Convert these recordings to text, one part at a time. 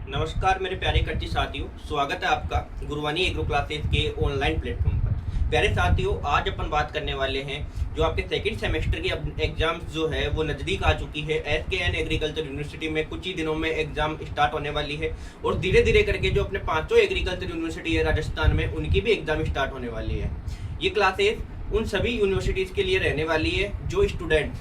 नमस्कार मेरे प्यारे कच्ची साथियों, स्वागत है आपका गुरुवानी एग्रो क्लासेस के ऑनलाइन प्लेटफॉर्म पर। प्यारे साथियों, आज अपन बात करने वाले हैं जो आपके सेकंड सेमेस्टर की एग्जाम्स जो है वो नज़दीक आ चुकी है। SKN एग्रीकल्चर यूनिवर्सिटी में कुछ ही दिनों में एग्जाम स्टार्ट होने वाली है और धीरे धीरे करके जो अपने पांचों एग्रीकल्चर यूनिवर्सिटी है राजस्थान में, उनकी भी एग्जाम स्टार्ट होने वाली है। ये क्लासेस उन सभी यूनिवर्सिटीज़ के लिए रहने वाली है जो स्टूडेंट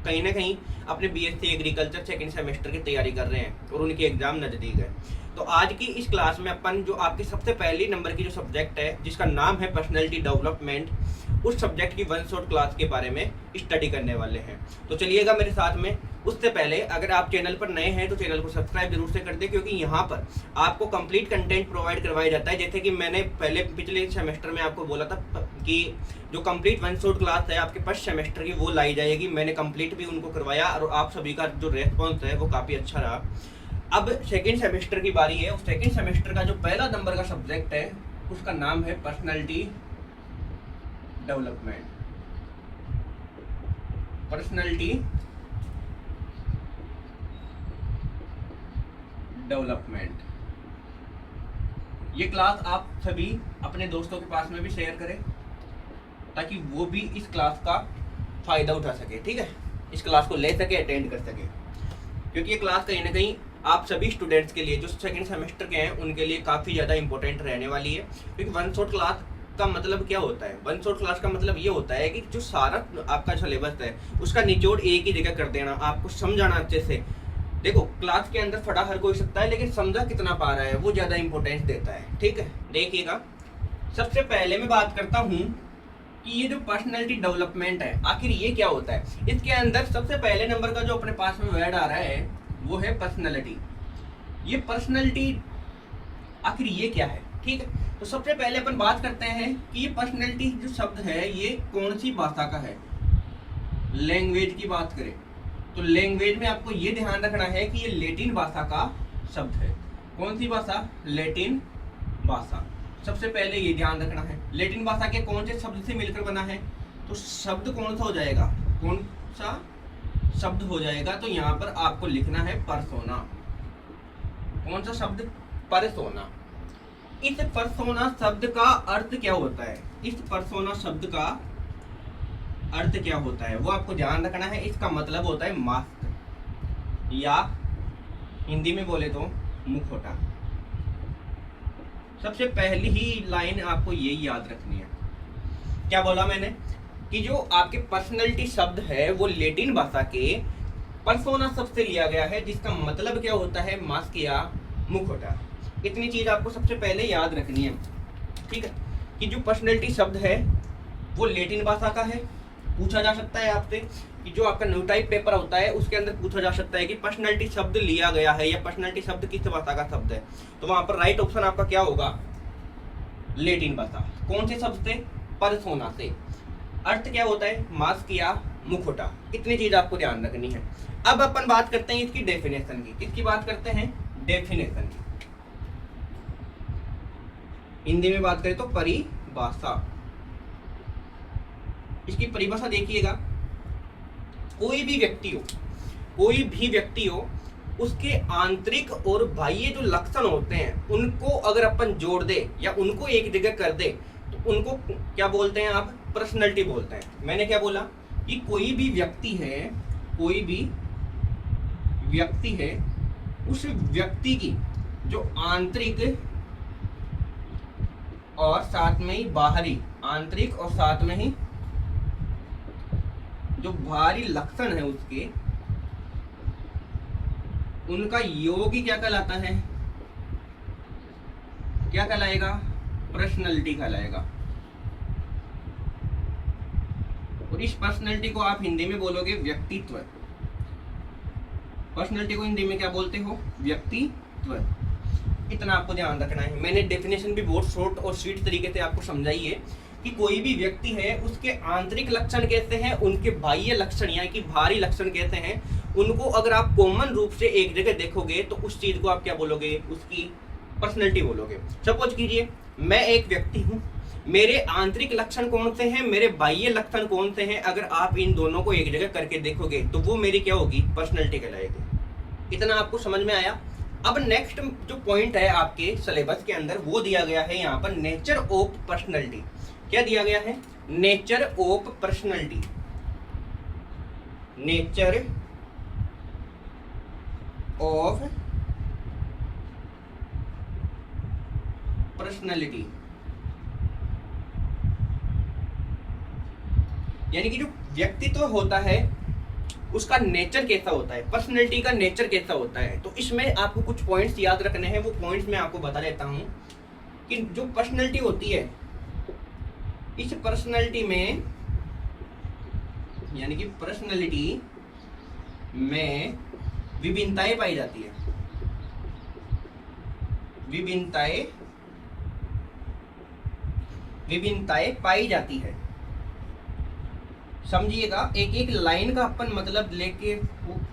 कहीं ना कहीं अपने BSc एग्रीकल्चर सेकंड सेमेस्टर की तैयारी कर रहे हैं और उनकी एग्जाम नज़दीक है। तो आज की इस क्लास में अपन जो आपके सबसे पहली नंबर की जो सब्जेक्ट है जिसका नाम है पर्सनैलिटी डेवलपमेंट, उस सब्जेक्ट की वन शॉट क्लास के बारे में स्टडी करने वाले हैं। तो चलिएगा मेरे साथ में। उससे पहले अगर आप चैनल पर नए हैं तो चैनल को सब्सक्राइब जरूर से कर दें, क्योंकि यहाँ पर आपको कंप्लीट कंटेंट प्रोवाइड करवाया जाता है। जैसे कि मैंने पिछले सेमेस्टर में आपको बोला था कि जो कंप्लीट वन शॉट क्लास है आपके फर्स्ट सेमेस्टर की वो लाई जाएगी। मैंने कंप्लीट भी उनको करवाया और आप सभी का जो रेस्पॉन्स है वो काफ़ी अच्छा रहा। अब सेकेंड सेमेस्टर की बारी है। उस सेकेंड सेमेस्टर का जो पहला नंबर का सब्जेक्ट है उसका नाम है पर्सनैलिटी डेवलपमेंट। Personality development. ये क्लास आप सभी अपने दोस्तों के पास में भी शेयर करें ताकि वो भी इस क्लास का फायदा उठा सके। ठीक है, इस क्लास को ले सके, अटेंड कर सके, क्योंकि ये क्लास कहीं ना कहीं आप सभी स्टूडेंट्स के लिए जो सेकंड सेमेस्टर के हैं उनके लिए काफ़ी ज़्यादा इंपॉर्टेंट रहने वाली है। क्योंकि वन शॉट क्लास का मतलब क्या होता है? वन शॉट क्लास का मतलब ये होता है कि जो सारा आपका सिलेबस है उसका निचोड़ एक ही जगह कर देना, आपको समझाना अच्छे से। देखो, क्लास के अंदर फटा हर कोई सकता है, लेकिन समझा कितना पा रहा है वो ज़्यादा इंपॉर्टेंस देता है। ठीक है, देखिएगा। सबसे पहले मैं बात करता हूँ कि ये जो पर्सनैलिटी डेवलपमेंट है आखिर ये क्या होता है। इसके अंदर सबसे पहले नंबर का जो अपने पास में वर्ड आ रहा है वो है पर्सनैलिटी। ये पर्सनैलिटी आखिर ये क्या है? ठीक है, तो सबसे पहले अपन बात करते हैं कि ये पर्सनैलिटी जो शब्द है ये कौन सी भाषा का है। लैंग्वेज की बात करें तो लैंग्वेज में आपको ये ध्यान रखना है कि ये लैटिन भाषा का शब्द है। कौन सी भाषा? लैटिन भाषा। सबसे पहले ये ध्यान रखना है लैटिन भाषा के कौन से शब्द से मिलकर बना है। तो शब्द कौन सा हो जाएगा? कौन सा शब्द हो जाएगा? तो यहाँ पर आपको लिखना है पर्सोना। कौन सा शब्द? पर्सोना। इस पर्सोना शब्द का अर्थ क्या होता है? इस पर्सोना शब्द का अर्थ क्या होता है वो आपको ध्यान रखना है। इसका मतलब होता है मास्क, या हिंदी में बोले तो मुखौटा। सबसे पहली ही लाइन आपको यही याद रखनी है। क्या बोला मैंने? कि जो आपके पर्सनैलिटी शब्द है वो लैटिन भाषा के पर्सोना शब्द से लिया गया है, जिसका मतलब क्या होता है? मास्क या मुखौटा। इतनी चीज आपको सबसे पहले याद रखनी है। ठीक है, कि जो पर्सनैलिटी शब्द है वो लैटिन भाषा का है। पूछा जा सकता है आपसे कि जो आपका न्यू टाइप पेपर होता है उसके अंदर पूछा जा सकता है कि पर्सनैलिटी शब्द लिया गया है या पर्सनैलिटी शब्द किस भाषा का शब्द है। तो वहां पर राइट ऑप्शन आपका क्या होगा? लैटिन भाषा। कौन से शब्द से? पर्सोना से। अर्थ क्या होता है? मास्क या मुखौटा। इतनी चीज आपको ध्यान रखनी है। अब अपन बात करते हैं इसकी डेफिनेशन की। किसकी बात करते हैं? डेफिनेशन की। हिंदी में बात करें तो परिभाषा। इसकी परिभाषा देखिएगा। कोई भी व्यक्ति हो उसके आंतरिक और बाह्य जो लक्षण होते हैं उनको अगर अपन जोड़ दे या उनको एक जगह कर दे तो उनको क्या बोलते हैं? आप पर्सनैलिटी बोलते हैं। मैंने क्या बोला? कि कोई भी व्यक्ति है उस व्यक्ति की जो आंतरिक और साथ में ही बाहरी, आंतरिक और साथ में ही जो बाहरी लक्षण है उसके, उनका योग ही क्या कहलाता है? क्या कहलाएगा? पर्सनैलिटी कहलाएगा। और इस पर्सनैलिटी को आप हिंदी में बोलोगे व्यक्तित्व। पर्सनैलिटी को हिंदी में क्या बोलते हो? व्यक्तित्व। इतना आपको ध्यान रखना है। मैंने डेफिनेशन भी बहुत शॉर्ट और स्वीट तरीके से आपको समझाई है कि कोई भी व्यक्ति है उसके आंतरिक लक्षण कैसे हैं, उनके बाह्य लक्षण यानी कि बाहरी लक्षण कैसे हैं, उनको अगर आप कॉमन रूप से एक जगह देखोगे तो उस चीज को आप क्या बोलोगे? उसकी पर्सनैलिटी बोलोगे। सपोज कीजिए मैं एक व्यक्ति हूँ, मेरे आंतरिक लक्षण कौन से हैं, मेरे बाह्य लक्षण कौन से हैं, अगर आप इन दोनों को एक जगह करके देखोगे तो वो मेरी क्या होगी? पर्सनैलिटी कहलाएगी। इतना आपको समझ में आया? अब नेक्स्ट जो पॉइंट है आपके सिलेबस के अंदर वो दिया गया है यहाँ पर नेचर ऑफ पर्सनैलिटी। क्या दिया गया है? Nature of personality. Nature of personality, यानी कि जो व्यक्तित्व होता है उसका नेचर कैसा होता है, पर्सनैलिटी का नेचर कैसा होता है। तो इसमें आपको कुछ पॉइंट्स याद रखने हैं, वो पॉइंट्स मैं आपको बता देता हूं कि जो पर्सनैलिटी होती है, इस पर्सनैलिटी में, यानी कि पर्सनैलिटी में विभिन्नताएं पाई जाती है। विभिन्नताएं पाई जाती है। समझिएगा, एक एक लाइन का अपन मतलब लेके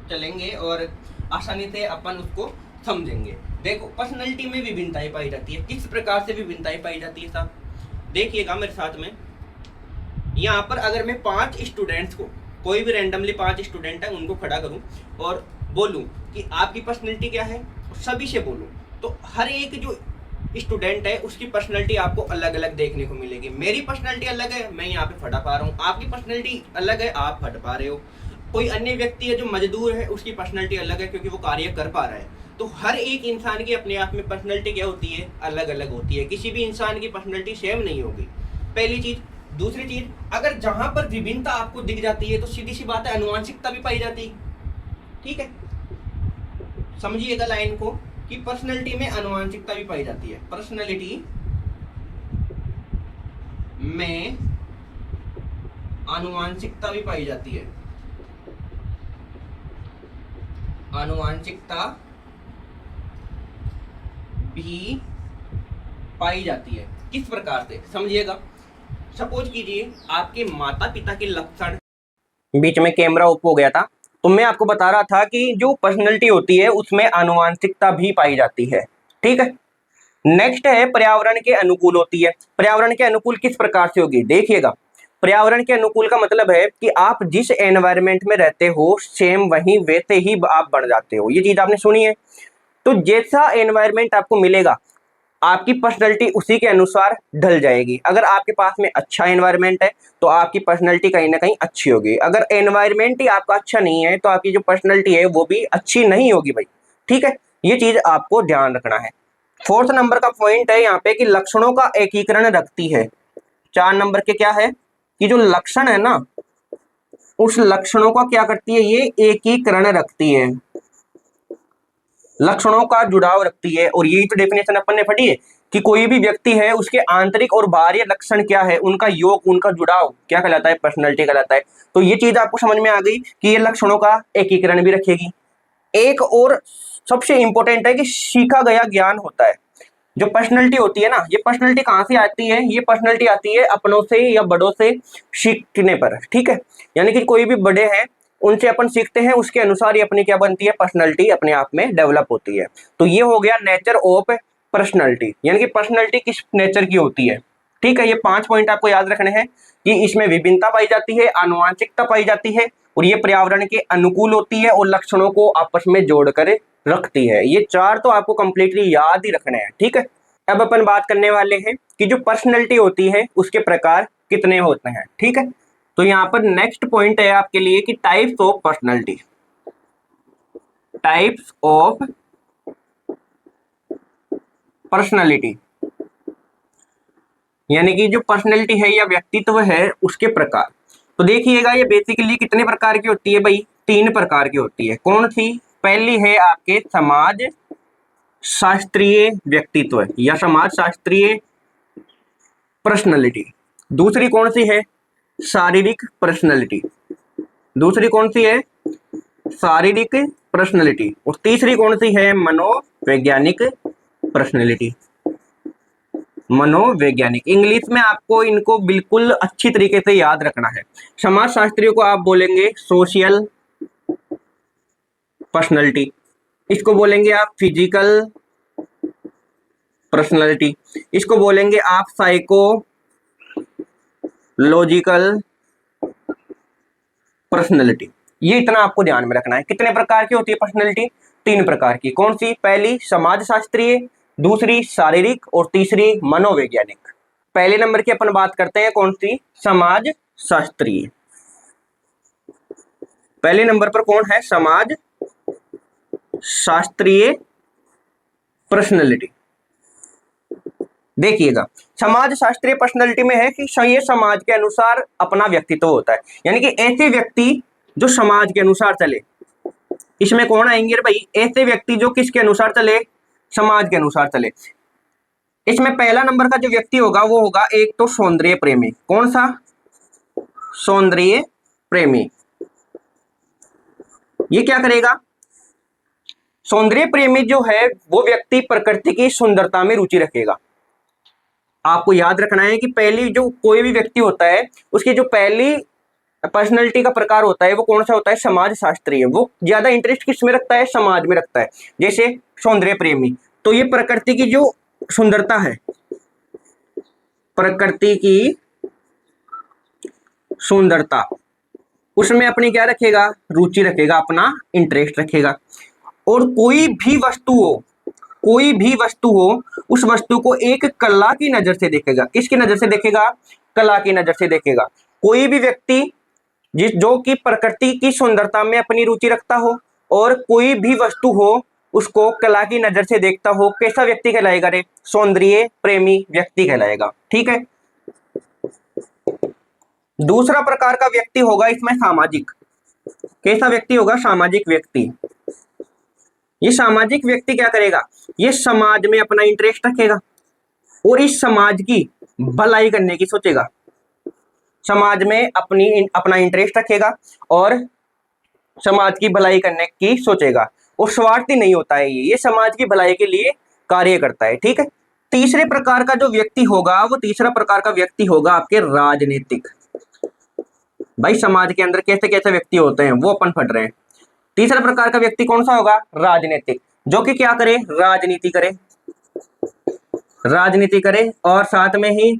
चलेंगे और आसानी से अपन उसको समझेंगे। देखो, पर्सनैलिटी में विभिन्नताएं पाई जाती है। किस प्रकार से विभिन्नताएं पाई जाती है साहब? देखिएगा मेरे साथ में, यहाँ पर अगर मैं 5 स्टूडेंट्स को, कोई भी रैंडमली 5 स्टूडेंट है उनको खड़ा करूं और बोलूं कि आपकी पर्सनैलिटी क्या है, सभी से बोलूं, तो हर एक जो स्टूडेंट है उसकी पर्सनैलिटी आपको अलग अलग देखने को मिलेगी। मेरी पर्सनैलिटी अलग है, मैं यहाँ पे फटा पा रहा हूँ। आपकी पर्सनैलिटी अलग है, आप फट पा रहे हो। कोई अन्य व्यक्ति है जो मजदूर है, उसकी पर्सनैलिटी अलग है क्योंकि वो कार्य कर पा रहा है। तो हर एक इंसान की अपने आप में पर्सनैलिटी क्या होती है? अलग अलग होती है। किसी भी इंसान की पर्सनैलिटी सेम नहीं होगी, पहली चीज। दूसरी चीज, अगर जहां पर विभिन्नता आपको दिख जाती है तो सीधी सी बात है, अनुवांशिकता भी पाई जाती है। ठीक है, समझिएगा लाइन को कि पर्सनैलिटी में अनुवांशिकता भी पाई जाती है। पर्सनैलिटी में आनुवांशिकता भी पाई जाती है। आनुवांशिकता भी पाई जाती है। किस प्रकार से? समझिएगा, सपोज कीजिए आपके माता पिता के लक्षण, बीच में कैमरा ऑफ हो गया था, तो मैं आपको बता रहा था कि जो पर्सनैलिटी होती है उसमें आनुवांशिकता भी पाई जाती है। ठीक है, नेक्स्ट है पर्यावरण के अनुकूल होती है। पर्यावरण के अनुकूल किस प्रकार से होगी? देखिएगा, पर्यावरण के अनुकूल का मतलब है कि आप जिस एनवायरनमेंट में रहते हो सेम वहीं वैसे ही आप बढ़ जाते हो। ये चीज आपने सुनी है। तो जैसा एनवायरनमेंट आपको मिलेगा, आपकी पर्सनैलिटी उसी के अनुसार ढल जाएगी। अगर आपके पास में अच्छा एनवायरनमेंट है तो आपकी पर्सनैलिटी कहीं ना कहीं अच्छी होगी। अगर एनवायरनमेंट ही आपका अच्छा नहीं है तो आपकी जो पर्सनैलिटी है वो भी अच्छी नहीं होगी भाई। ठीक है, ये चीज आपको ध्यान रखना है। 4th नंबर का पॉइंट है यहाँ पे कि लक्षणों का एकीकरण रखती है। 4 नंबर के क्या है कि जो लक्षण है ना, उस लक्षणों का क्या करती है? ये एकीकरण रखती है, लक्षणों का जुड़ाव रखती है। और यही तो डेफिनेशन अपन ने पढ़ी है कि कोई भी व्यक्ति है उसके आंतरिक और बाह्य लक्षण क्या है, उनका योग, उनका जुड़ाव क्या कहलाता है? पर्सनैलिटी कहलाता है। तो ये चीज आपको समझ में आ गई कि ये लक्षणों का एकीकरण भी रखेगी। एक और सबसे इंपॉर्टेंट है कि सीखा गया ज्ञान होता है। जो पर्सनैलिटी होती है ना, ये पर्सनैलिटी कहाँ से आती है? ये पर्सनैलिटी आती है अपनों से या बड़ों से सीखने पर। ठीक है, यानी कि कोई भी बड़े हैं उनसे अपन सीखते हैं, उसके अनुसार ही अपनी क्या बनती है? पर्सनैलिटी अपने आप में डेवलप होती है। तो ये हो गया नेचर ऑफ पर्सनैलिटी, यानी कि पर्सनैलिटी किस नेचर की होती है। ठीक है, ये 5 पॉइंट आपको याद रखने हैं कि इसमें विभिन्नता पाई जाती है, आनुवांशिकता पाई जाती है, और ये पर्यावरण के अनुकूल होती है और लक्षणों को आपस में जोड़कर रखती है। ये 4 तो आपको कंप्लीटली याद ही रखने हैं। ठीक है, अब अपन बात करने वाले हैं कि जो पर्सनैलिटी होती है उसके प्रकार कितने होते हैं। ठीक है, तो यहाँ पर नेक्स्ट पॉइंट है आपके लिए कि types of personality. Types of personality, यानी कि जो पर्सनैलिटी है या व्यक्तित्व है उसके प्रकार। तो देखिएगा, ये बेसिकली कितने प्रकार की होती है भाई? 3 प्रकार की होती है। कौन सी? पहली है आपके समाज शास्त्रीय व्यक्तित्व या समाज शास्त्रीय पर्सनैलिटी। दूसरी कौन सी है? शारीरिक पर्सनैलिटी। दूसरी कौन सी है? शारीरिक पर्सनैलिटी। और तीसरी कौन सी है? मनोवैज्ञानिक पर्सनैलिटी। मनोवैज्ञानिक, इंग्लिश में आपको इनको बिल्कुल अच्छी तरीके से याद रखना है। समाज शास्त्रियों को आप बोलेंगे सोशल पर्सनैलिटी, इसको बोलेंगे आप फिजिकल पर्सनैलिटी, इसको बोलेंगे आप साइकोलॉजिकल पर्सनैलिटी। ये इतना आपको ध्यान में रखना है। कितने प्रकार की होती है पर्सनैलिटी? तीन प्रकार की। कौन सी? पहली समाजशास्त्रीय, दूसरी शारीरिक और तीसरी मनोवैज्ञानिक। पहले नंबर की अपन बात करते हैं कौन सी? समाजशास्त्रीय। पहले नंबर पर कौन है? समाज शास्त्रीय पर्सनैलिटी। देखिएगा, समाज शास्त्रीय पर्सनैलिटी में है कि ये समाज के अनुसार अपना व्यक्तित्व होता है, यानी कि ऐसे व्यक्ति जो समाज के अनुसार चले। इसमें कौन आएंगे भाई? ऐसे व्यक्ति जो किसके अनुसार चले? समाज के अनुसार चले। इसमें पहला नंबर का जो व्यक्ति होगा वो होगा एक तो सौंदर्य प्रेमी। कौन सा? सौंदर्य प्रेमी। ये क्या करेगा? सौंदर्य प्रेमी जो है वो व्यक्ति प्रकृति की सुंदरता में रुचि रखेगा। आपको याद रखना है कि पहली जो कोई भी व्यक्ति होता है उसकी जो पहली पर्सनैलिटी का प्रकार होता है वो कौन सा होता है? समाज शास्त्रीय। वो ज्यादा इंटरेस्ट किस में रखता है? समाज में रखता है। जैसे सौंदर्य प्रेमी, तो ये प्रकृति की जो सुंदरता है, प्रकृति की सुंदरता, उसमें अपनी क्या रखेगा? रुचि रखेगा, अपना इंटरेस्ट रखेगा। और कोई भी वस्तु हो, कोई भी वस्तु हो, उस वस्तु को एक कला की नजर से देखेगा। किसकी नजर से देखेगा? कला की नजर से देखेगा। कोई भी व्यक्ति जो कि प्रकृति की सुंदरता में अपनी रुचि रखता हो और कोई भी वस्तु हो उसको कला की नजर से देखता हो, कैसा व्यक्ति कहलाएगा रे? सौंदर्य प्रेमी व्यक्ति कहलाएगा। ठीक है। दूसरा प्रकार का व्यक्ति होगा इसमें सामाजिक। कैसा व्यक्ति होगा? सामाजिक व्यक्ति। ये सामाजिक व्यक्ति क्या करेगा? ये समाज में अपना इंटरेस्ट रखेगा और इस समाज की भलाई करने की सोचेगा। समाज में अपना इंटरेस्ट रखेगा और समाज की भलाई करने की सोचेगा और स्वार्थी नहीं होता है। ये समाज की भलाई के लिए कार्य करता है। ठीक है। तीसरे प्रकार का जो व्यक्ति होगा वो तीसरा प्रकार का व्यक्ति होगा आपके राजनीतिक। भाई समाज के अंदर कैसे कैसे व्यक्ति होते हैं वो अपन पढ़ रहे हैं। तीसरा प्रकार का व्यक्ति कौन सा होगा? राजनीतिक, जो कि क्या करे? राजनीति करे, राजनीति करे और साथ में ही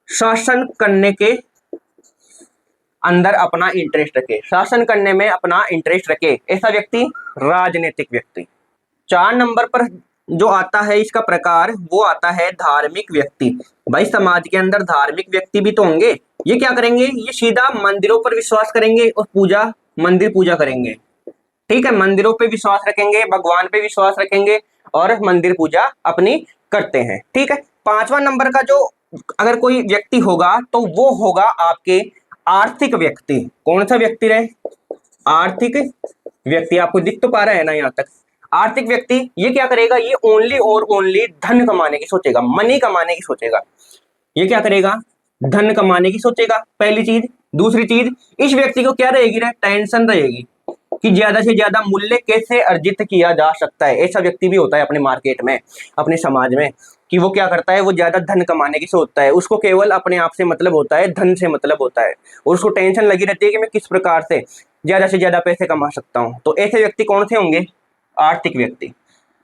शासन करने के अंदर अपना इंटरेस्ट रखे, शासन करने में अपना इंटरेस्ट रखे, ऐसा व्यक्ति राजनीतिक व्यक्ति। 4 नंबर पर जो आता है इसका प्रकार वो आता है धार्मिक व्यक्ति। भाई समाज के अंदर धार्मिक व्यक्ति भी तो होंगे। ये क्या करेंगे? ये सीधा मंदिरों पर विश्वास करेंगे और मंदिर पूजा करेंगे। ठीक है, मंदिरों पे विश्वास रखेंगे, भगवान पे विश्वास रखेंगे और मंदिर पूजा अपनी करते हैं। ठीक है। 5वां नंबर का जो अगर कोई व्यक्ति होगा तो वो होगा आपके आर्थिक व्यक्ति। कौन सा व्यक्ति रहे? आर्थिक व्यक्ति। आपको दिख तो पा रहा है ना यहाँ तक? आर्थिक व्यक्ति ये क्या करेगा? ये ओनली और ओनली धन कमाने की सोचेगा, मनी कमाने की सोचेगा। ये क्या करेगा? धन कमाने की सोचेगा, पहली चीज। दूसरी चीज, इस व्यक्ति को क्या रहेगी? टेंशन रहेगी कि ज्यादा से ज्यादा मूल्य कैसे अर्जित किया जा सकता है। ऐसा व्यक्ति भी होता है अपने मार्केट में, अपने समाज में, कि वो क्या करता है? वो ज्यादा धन कमाने की सोचता है। उसको केवल अपने आप से मतलब होता है, धन से मतलब होता है और उसको टेंशन लगी रहती है कि मैं किस प्रकार से ज्यादा पैसे कमा सकता हूं। तो ऐसे व्यक्ति कौन से होंगे? आर्थिक व्यक्ति।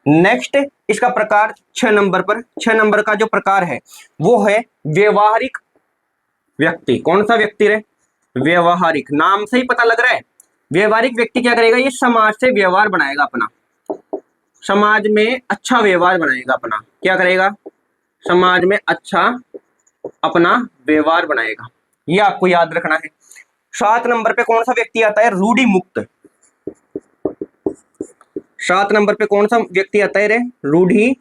नेक्स्ट इसका प्रकार 6 नंबर पर, 6 नंबर का जो प्रकार है वो है व्यवहारिक व्यक्ति। कौन सा व्यक्ति रहे? व्यवहारिक। नाम से ही पता लग रहा है। व्यवहारिक व्यक्ति क्या करेगा? ये समाज से व्यवहार बनाएगा अपना, समाज में अच्छा व्यवहार बनाएगा अपना। क्या करेगा? समाज में अच्छा अपना व्यवहार बनाएगा। ये आपको याद रखना है। 7 नंबर पे कौन सा व्यक्ति आता है? रूढ़ि मुक्त। 7 नंबर पे कौन सा व्यक्ति आता है रे? रूढ़ि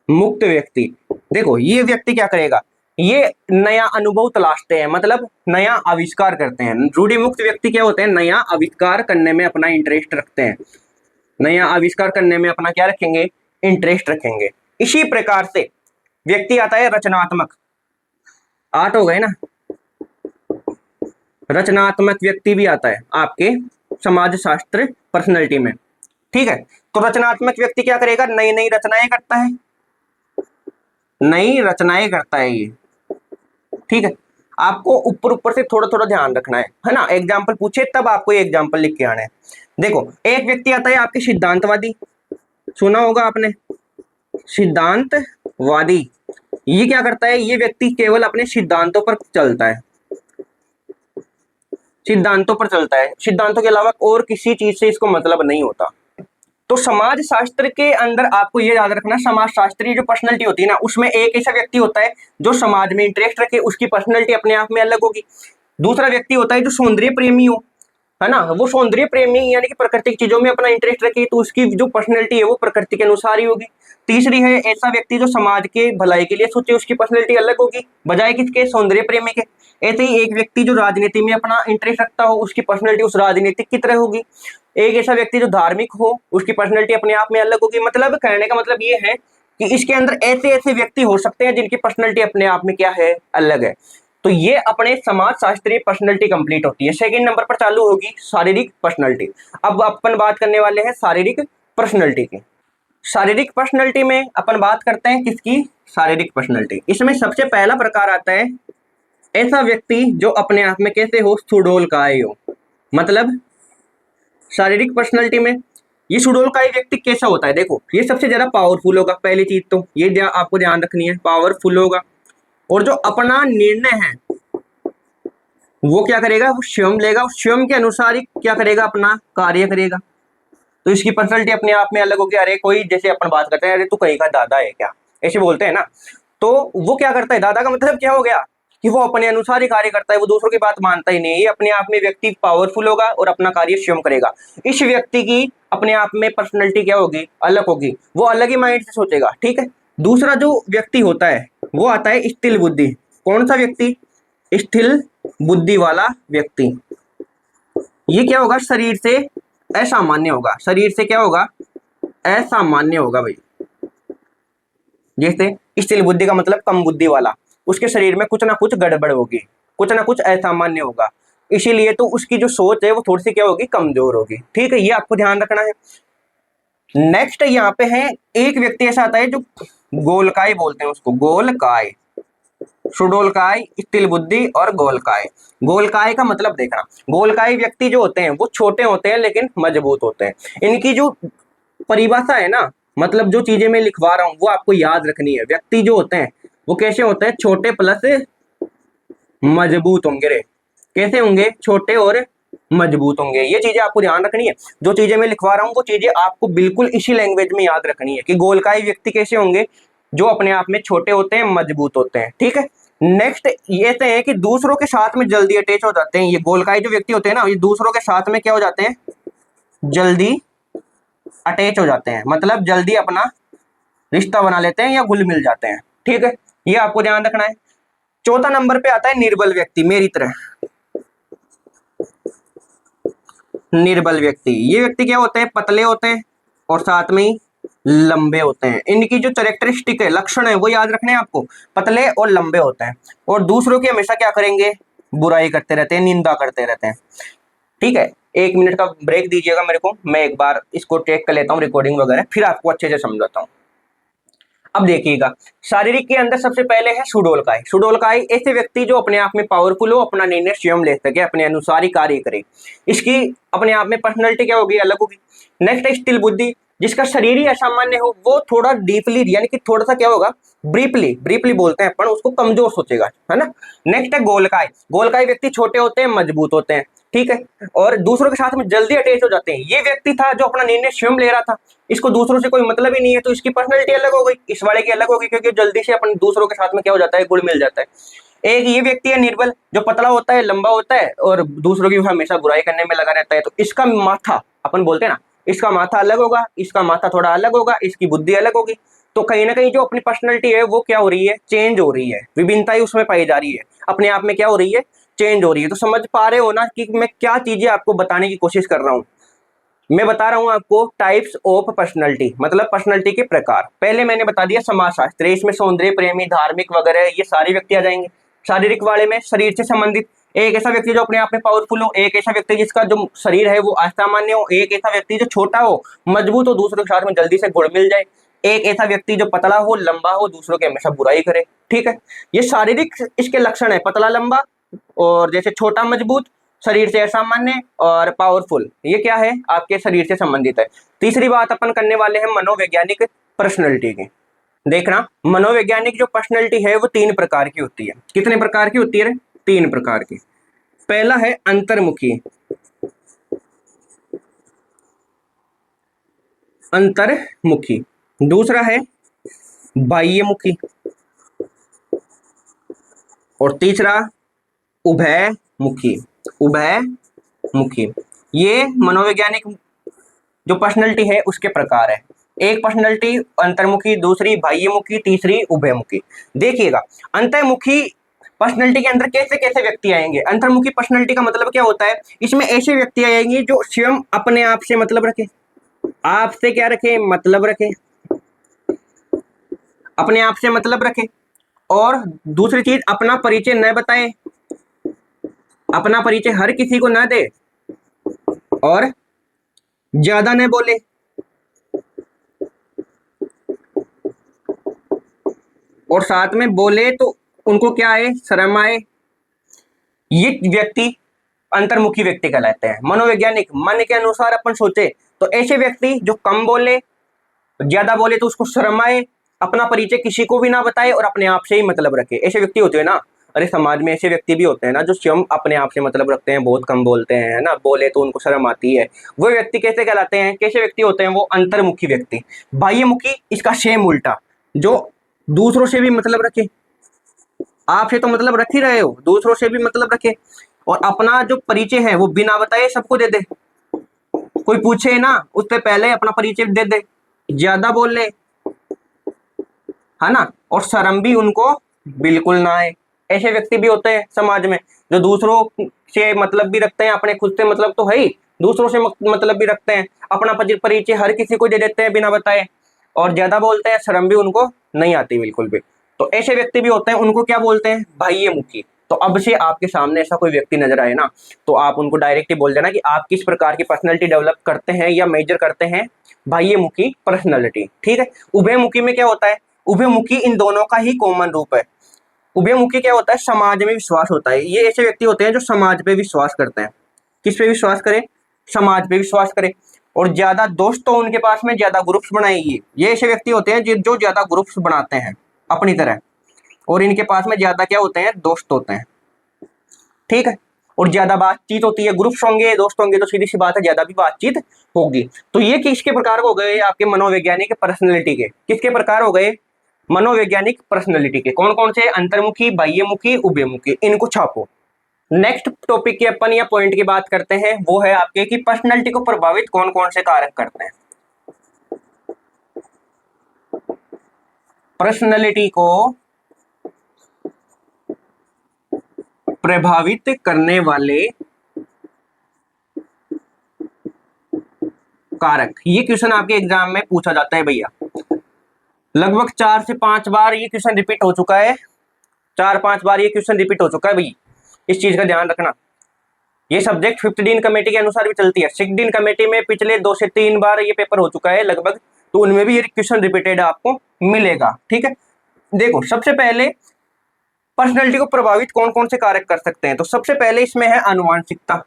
मुक्त व्यक्ति। देखो ये व्यक्ति क्या करेगा? ये नया अनुभव तलाशते हैं, मतलब नया आविष्कार करते हैं। रूढ़ि मुक्त व्यक्ति क्या होते हैं? नया आविष्कार करने में अपना इंटरेस्ट रखते हैं। नया आविष्कार करने में अपना क्या रखेंगे? इंटरेस्ट रखेंगे। इसी प्रकार से व्यक्ति आता है रचनात्मक। 8 हो गए ना? रचनात्मक व्यक्ति भी आता है आपके समाजशास्त्र पर्सनैलिटी में। ठीक है। तो रचनात्मक व्यक्ति क्या करेगा? नई नई रचनाएं करता है, नई रचनाएं करता है ये। ठीक है। आपको ऊपर ऊपर से थोड़ा थोड़ा ध्यान रखना है ना? एग्जाम्पल पूछे तब आपको ये एग्जाम्पल लिख के आना है। देखो एक व्यक्ति आता है आपके सिद्धांतवादी। सुना होगा आपने, सिद्धांतवादी। ये क्या करता है? ये व्यक्ति केवल अपने सिद्धांतों पर चलता है, सिद्धांतों पर चलता है। सिद्धांतों के अलावा और किसी चीज से इसको मतलब नहीं होता। तो समाज शास्त्र के अंदर आपको ये याद रखना, समाज शास्त्री जो पर्सनैलिटी होती है ना, उसमें एक ऐसा व्यक्ति होता है जो समाज में इंटरेस्ट रखे, उसकी पर्सनैलिटी अपने आप में अलग होगी। दूसरा व्यक्ति होता है जो सौंदर्य प्रेमी हो, है ना, वो सौंदर्य प्रेमी यानी कि प्राकृतिक चीजों में अपना इंटरेस्ट रखे, तो उसकी जो पर्सनैलिटी है वो प्रकृति के अनुसार ही होगी। तीसरी है ऐसा व्यक्ति जो समाज के भलाई के लिए सोचे, उसकी पर्सनैलिटी अलग होगी बजाय किसके, सौंदर्य प्रेमी के। ऐसे ही एक व्यक्ति जो राजनीति में अपना इंटरेस्ट रखता हो, उसकी पर्सनैलिटी उस राजनीतिक की तरह होगी। एक ऐसा व्यक्ति जो धार्मिक हो, उसकी पर्सनैलिटी अपने आप में अलग होगी। मतलब कहने का मतलब ये है कि इसके अंदर ऐसे ऐसे व्यक्ति हो सकते हैं जिनकी पर्सनैलिटी अपने आप में क्या है, अलग है। तो ये अपने समाज शास्त्रीय पर्सनैलिटी कंप्लीट होती है। सेकंड नंबर पर चालू होगी शारीरिक पर्सनैलिटी। अब अपन बात करने वाले हैं शारीरिक पर्सनैलिटी की। शारीरिक पर्सनैलिटी में अपन बात करते हैं किसकी, शारीरिक पर्सनैलिटी। इसमें सबसे पहला प्रकार आता है ऐसा व्यक्ति जो अपने आप में कैसे हो, सुडोलकाय हो। मतलब शारीरिक पर्सनैलिटी में ये सुडोलकाय व्यक्ति कैसा होता है, देखो ये सबसे ज्यादा पावरफुल होगा। पहली चीज तो ये आपको ध्यान रखनी है, पावरफुल होगा। और जो अपना निर्णय है वो क्या करेगा, वो स्वयं लेगा, स्वयं के अनुसार ही क्या करेगा, अपना कार्य करेगा। तो इसकी पर्सनैलिटी अपने आप में अलग होगी। अरे कोई जैसे अपन बात करते हैं, अरे तू कहीं का दादा है क्या, ऐसे बोलते हैं ना, तो वो क्या करता है, दादा का मतलब क्या हो गया कि वो अपने अनुसार ही कार्य करता है, वो दूसरों की बात मानता ही नहीं। ये अपने आप में व्यक्ति पावरफुल होगा और अपना कार्य स्वयं करेगा। इस व्यक्ति की अपने आप में पर्सनैलिटी क्या होगी, अलग होगी, वो अलग ही माइंड से सोचेगा, ठीक है। दूसरा जो व्यक्ति होता है वो आता है स्थिर बुद्धि। कौन सा व्यक्ति, स्थिर बुद्धि वाला व्यक्ति। ये क्या होगा, शरीर से असामान्य होगा। शरीर से क्या होगा, असामान्य होगा भाई। जैसे स्थिर बुद्धि का मतलब कम बुद्धि वाला, उसके शरीर में कुछ ना कुछ गड़बड़ होगी, कुछ ना कुछ असामान्य होगा, इसीलिए तो उसकी जो सोच है वो थोड़ी सी क्या होगी, कमजोर होगी, ठीक है। ये आपको ध्यान रखना है। नेक्स्ट यहाँ पे है एक व्यक्ति ऐसा आता है जो गोलकाय बोलते हैं उसको, गोलकाय, सुडोलकाय, स्थिर बुद्धि और गोलकाय। गोलकाय का मतलब देखना, गोलकाय व्यक्ति जो होते हैं वो छोटे होते हैं लेकिन मजबूत होते हैं। इनकी जो परिभाषा है ना, मतलब जो चीजें मैं लिखवा रहा हूं वो आपको याद रखनी है। व्यक्ति जो होते हैं वो कैसे होते हैं, छोटे प्लस मजबूत होंगे रे। कैसे होंगे, छोटे और मजबूत होंगे। ये चीजें आपको ध्यान रखनी है। जो चीजें मैं लिखवा रहा हूँ वो चीजें आपको बिल्कुल इसी लैंग्वेज में याद रखनी है कि गोलकाय व्यक्ति कैसे होंगे, जो अपने आप में छोटे होते हैं, मजबूत होते हैं, ठीक है। नेक्स्ट ये तो है कि दूसरों के साथ में जल्दी अटैच हो जाते हैं। ये गोलकाय जो व्यक्ति होते हैं ना, ये दूसरों के साथ में क्या हो जाते हैं, जल्दी अटैच हो जाते हैं, मतलब जल्दी अपना रिश्ता बना लेते हैं या घुल मिल जाते हैं, ठीक है। ये आपको ध्यान रखना है। चौथा नंबर पे आता है निर्बल व्यक्ति, मेरी तरह निर्बल व्यक्ति। ये व्यक्ति क्या होते हैं, पतले होते हैं और साथ में ही लंबे होते हैं। इनकी जो कैरेक्टरिस्टिक है, लक्षण है, वो याद रखने हैं आपको, पतले और लंबे होते हैं और दूसरों की हमेशा क्या करेंगे, बुराई करते रहते हैं, निंदा करते रहते हैं, ठीक है। 1 मिनट का ब्रेक दीजिएगा मेरे को, मैं एक बार इसको चेक कर लेता हूँ रिकॉर्डिंग वगैरह, फिर आपको अच्छे से समझाता हूँ। अब देखिएगा, शारीरिक के अंदर सबसे पहले है सुडोलकाय। सुडोलकाय ऐसे व्यक्ति जो अपने आप में पावरफुल हो, अपना निर्णय स्वयं ले सके, अपने अनुसार ही कार्य करे। इसकी अपने आप में पर्सनैलिटी क्या होगी, अलग होगी। नेक्स्ट है स्थिर बुद्धि, जिसका शरीर ही असामान्य हो, वो थोड़ा डीपली यानी कि थोड़ा सा क्या होगा, ब्रीफली बोलते हैं अपन उसको, कमजोर सोचेगा, है ना। नेक्स्ट है गोलकाय। गोलकाय व्यक्ति छोटे होते हैं, मजबूत होते हैं, ठीक है, और दूसरों के साथ में जल्दी अटैच हो जाते हैं। ये व्यक्ति था जो अपना निर्णय स्वयं ले रहा था, इसको दूसरों से कोई मतलब ही नहीं है, तो इसकी पर्सनैलिटी अलग हो गई, इस वाले की अलग होगी, क्योंकि जल्दी से अपन दूसरों के साथ में क्या हो जाता है, गुड़ मिल जाता है। एक ये व्यक्ति है निर्बल, जो पतला होता है, लंबा होता है और दूसरों की हमेशा बुराई करने में लगा रहता है। तो इसका माथा, अपन बोलते हैं ना, इसका माथा अलग होगा, इसका माथा थोड़ा अलग होगा, इसकी बुद्धि अलग होगी। तो कहीं ना कहीं जो अपनी पर्सनैलिटी है वो क्या हो रही है, चेंज हो रही है, विभिन्नताएं उसमें पाई जा रही है, अपने आप में क्या हो रही है, चेंज हो रही है। तो समझ पा रहे हो ना कि मैं क्या चीजें आपको बताने की कोशिश कर रहा हूं। मैं बता रहा हूं आपको टाइप्स ऑफ पर्सनैलिटी, मतलब पर्सनैलिटी के प्रकार। पहले मैंने बता दिया समाजशास्त्र, इसमें सौंदर्य प्रेमी, धार्मिक वगैरह ये सारे व्यक्ति आ जाएंगे। शारीरिक वाले में शरीर से संबंधित, एक ऐसा व्यक्ति जो अपने आप में पावरफुल हो, एक ऐसा व्यक्ति जिसका जो शरीर है वो असामान्य हो, एक ऐसा व्यक्ति जो छोटा हो, मजबूत हो, दूसरों के साथ में जल्दी से घुल मिल जाए, एक ऐसा व्यक्ति जो पतला हो, लंबा हो, दूसरों की हमेशा बुराई करे, ठीक है। ये शारीरिक इसके लक्षण है, पतला, लंबा और जैसे छोटा, मजबूत, शरीर से असामान्य और पावरफुल। ये क्या है, आपके शरीर से संबंधित है। तीसरी बात अपन करने वाले हैं मनोवैज्ञानिक पर्सनैलिटी की। देखना, मनोवैज्ञानिक जो पर्सनैलिटी है वो 3 प्रकार की होती है। कितने प्रकार की होती है, 3 प्रकार की। पहला है अंतर्मुखी। अंतर्मुखी, दूसरा है बाह्यमुखी, और तीसरा उभयमुखी। उभयमुखी ये मनोवैज्ञानिक जो पर्सनैलिटी है उसके प्रकार है। एक पर्सनैलिटी अंतर्मुखी, दूसरी बाह्यमुखी, तीसरी उभयमुखी। देखिएगा अंतर्मुखी पर्सनैलिटी के अंदर कैसे कैसे व्यक्ति आएंगे। अंतर्मुखी पर्सनैलिटी का मतलब क्या होता है, इसमें ऐसे व्यक्ति आएंगे जो स्वयं अपने आप से मतलब रखे, आपसे क्या रखे, मतलब रखे, अपने आप से मतलब रखे। और दूसरी चीज अपना परिचय न बताए, अपना परिचय हर किसी को न दे, और ज्यादा न बोले, और साथ में बोले तो उनको क्या आए, शर्म आए। ये व्यक्ति अंतर्मुखी व्यक्ति कहलाते हैं। मनोवैज्ञानिक मन के अनुसार अपन सोचे तो ऐसे व्यक्ति जो कम बोले, ज्यादा बोले तो उसको शर्म आए, अपना परिचय किसी को भी ना बताए और अपने आप से ही मतलब रखे, ऐसे व्यक्ति होते हैं ना। अरे समाज में ऐसे व्यक्ति भी होते हैं ना जो स्वयं अपने आप से मतलब रखते हैं, बहुत कम बोलते हैं, है ना, बोले तो उनको शर्म आती है। वो व्यक्ति कैसे कहलाते हैं, कैसे व्यक्ति होते हैं, वो अंतर्मुखी व्यक्ति। बाह्यमुखी इसका सेम उल्टा, जो दूसरों से भी मतलब रखे, आपसे तो मतलब रख ही रहे हो, दूसरों से भी मतलब रखे, और अपना जो परिचय है वो बिना बताए सबको दे दे, कोई पूछे ना उससे पहले अपना परिचय दे दे, ज्यादा बोल ले, है ना, और शर्म भी उनको बिल्कुल ना आए। ऐसे व्यक्ति भी होते हैं समाज में जो दूसरों से मतलब भी रखते हैं, अपने खुद से मतलब तो है ही, दूसरों से मतलब भी रखते हैं, अपना परिचय हर किसी को दे देते हैं बिना बताए, और ज्यादा बोलते हैं, शर्म भी उनको नहीं आती बिल्कुल भी। तो ऐसे व्यक्ति भी होते हैं, उनको क्या बोलते हैं, बाह्यमुखी। तो अब से आपके सामने ऐसा कोई व्यक्ति नजर आए ना, तो आप उनको डायरेक्ट ही बोल देना कि आप किस प्रकार की पर्सनैलिटी डेवलप करते हैं या मेजर करते हैं, बाह्यमुखी पर्सनैलिटी, ठीक है। उभयमुखी में क्या होता है, उभयमुखी इन दोनों का ही कॉमन रूप है। उभयमुखी क्या होता है, समाज में विश्वास होता है। ये ऐसे व्यक्ति होते हैं जो समाज पे विश्वास करते हैं। किस पे विश्वास करें, समाज पे विश्वास करें, और ज्यादा दोस्त तो उनके पास में ज्यादा ग्रुप्स बनाएगी। ये ऐसे व्यक्ति होते हैं जो ज्यादा ग्रुप्स बनाते हैं अपनी तरह, और इनके पास में ज्यादा क्या होते हैं, दोस्त होते हैं, ठीक है, और ज्यादा बातचीत होती है। ग्रुप्स होंगे, दोस्त होंगे तो सीधी सी बात है ज्यादा भी बातचीत होगी। तो ये किसके प्रकार हो गए, आपके मनोवैज्ञानिक पर्सनैलिटी के किसके प्रकार हो गए, मनोवैज्ञानिक पर्सनैलिटी के। कौन कौन से, अंतर्मुखी, बाह्यमुखी, उभयमुखी, इनको छापो। नेक्स्ट टॉपिक की अपन या पॉइंट की बात करते हैं, वो है आपके कि पर्सनैलिटी को प्रभावित कौन कौन से कारक करते हैं। पर्सनैलिटी को प्रभावित करने वाले कारक, ये क्वेश्चन आपके एग्जाम में पूछा जाता है भैया। लगभग 4 से 5 बार ये क्वेश्चन रिपीट हो चुका है, 4-5 बार ये क्वेश्चन रिपीट हो चुका है भाई, इस चीज का ध्यान रखना। ये सब्जेक्ट 5th दिन कमेटी के अनुसार भी चलती है। 6th दिन कमेटी में पिछले 2 से 3 बार ये पेपर हो चुका है लगभग, तो उनमें भी ये क्वेश्चन रिपीटेड आपको मिलेगा, ठीक है। देखो सबसे पहले पर्सनैलिटी को प्रभावित कौन कौन से कारक कर सकते हैं, तो सबसे पहले इसमें है आनुवांशिकता।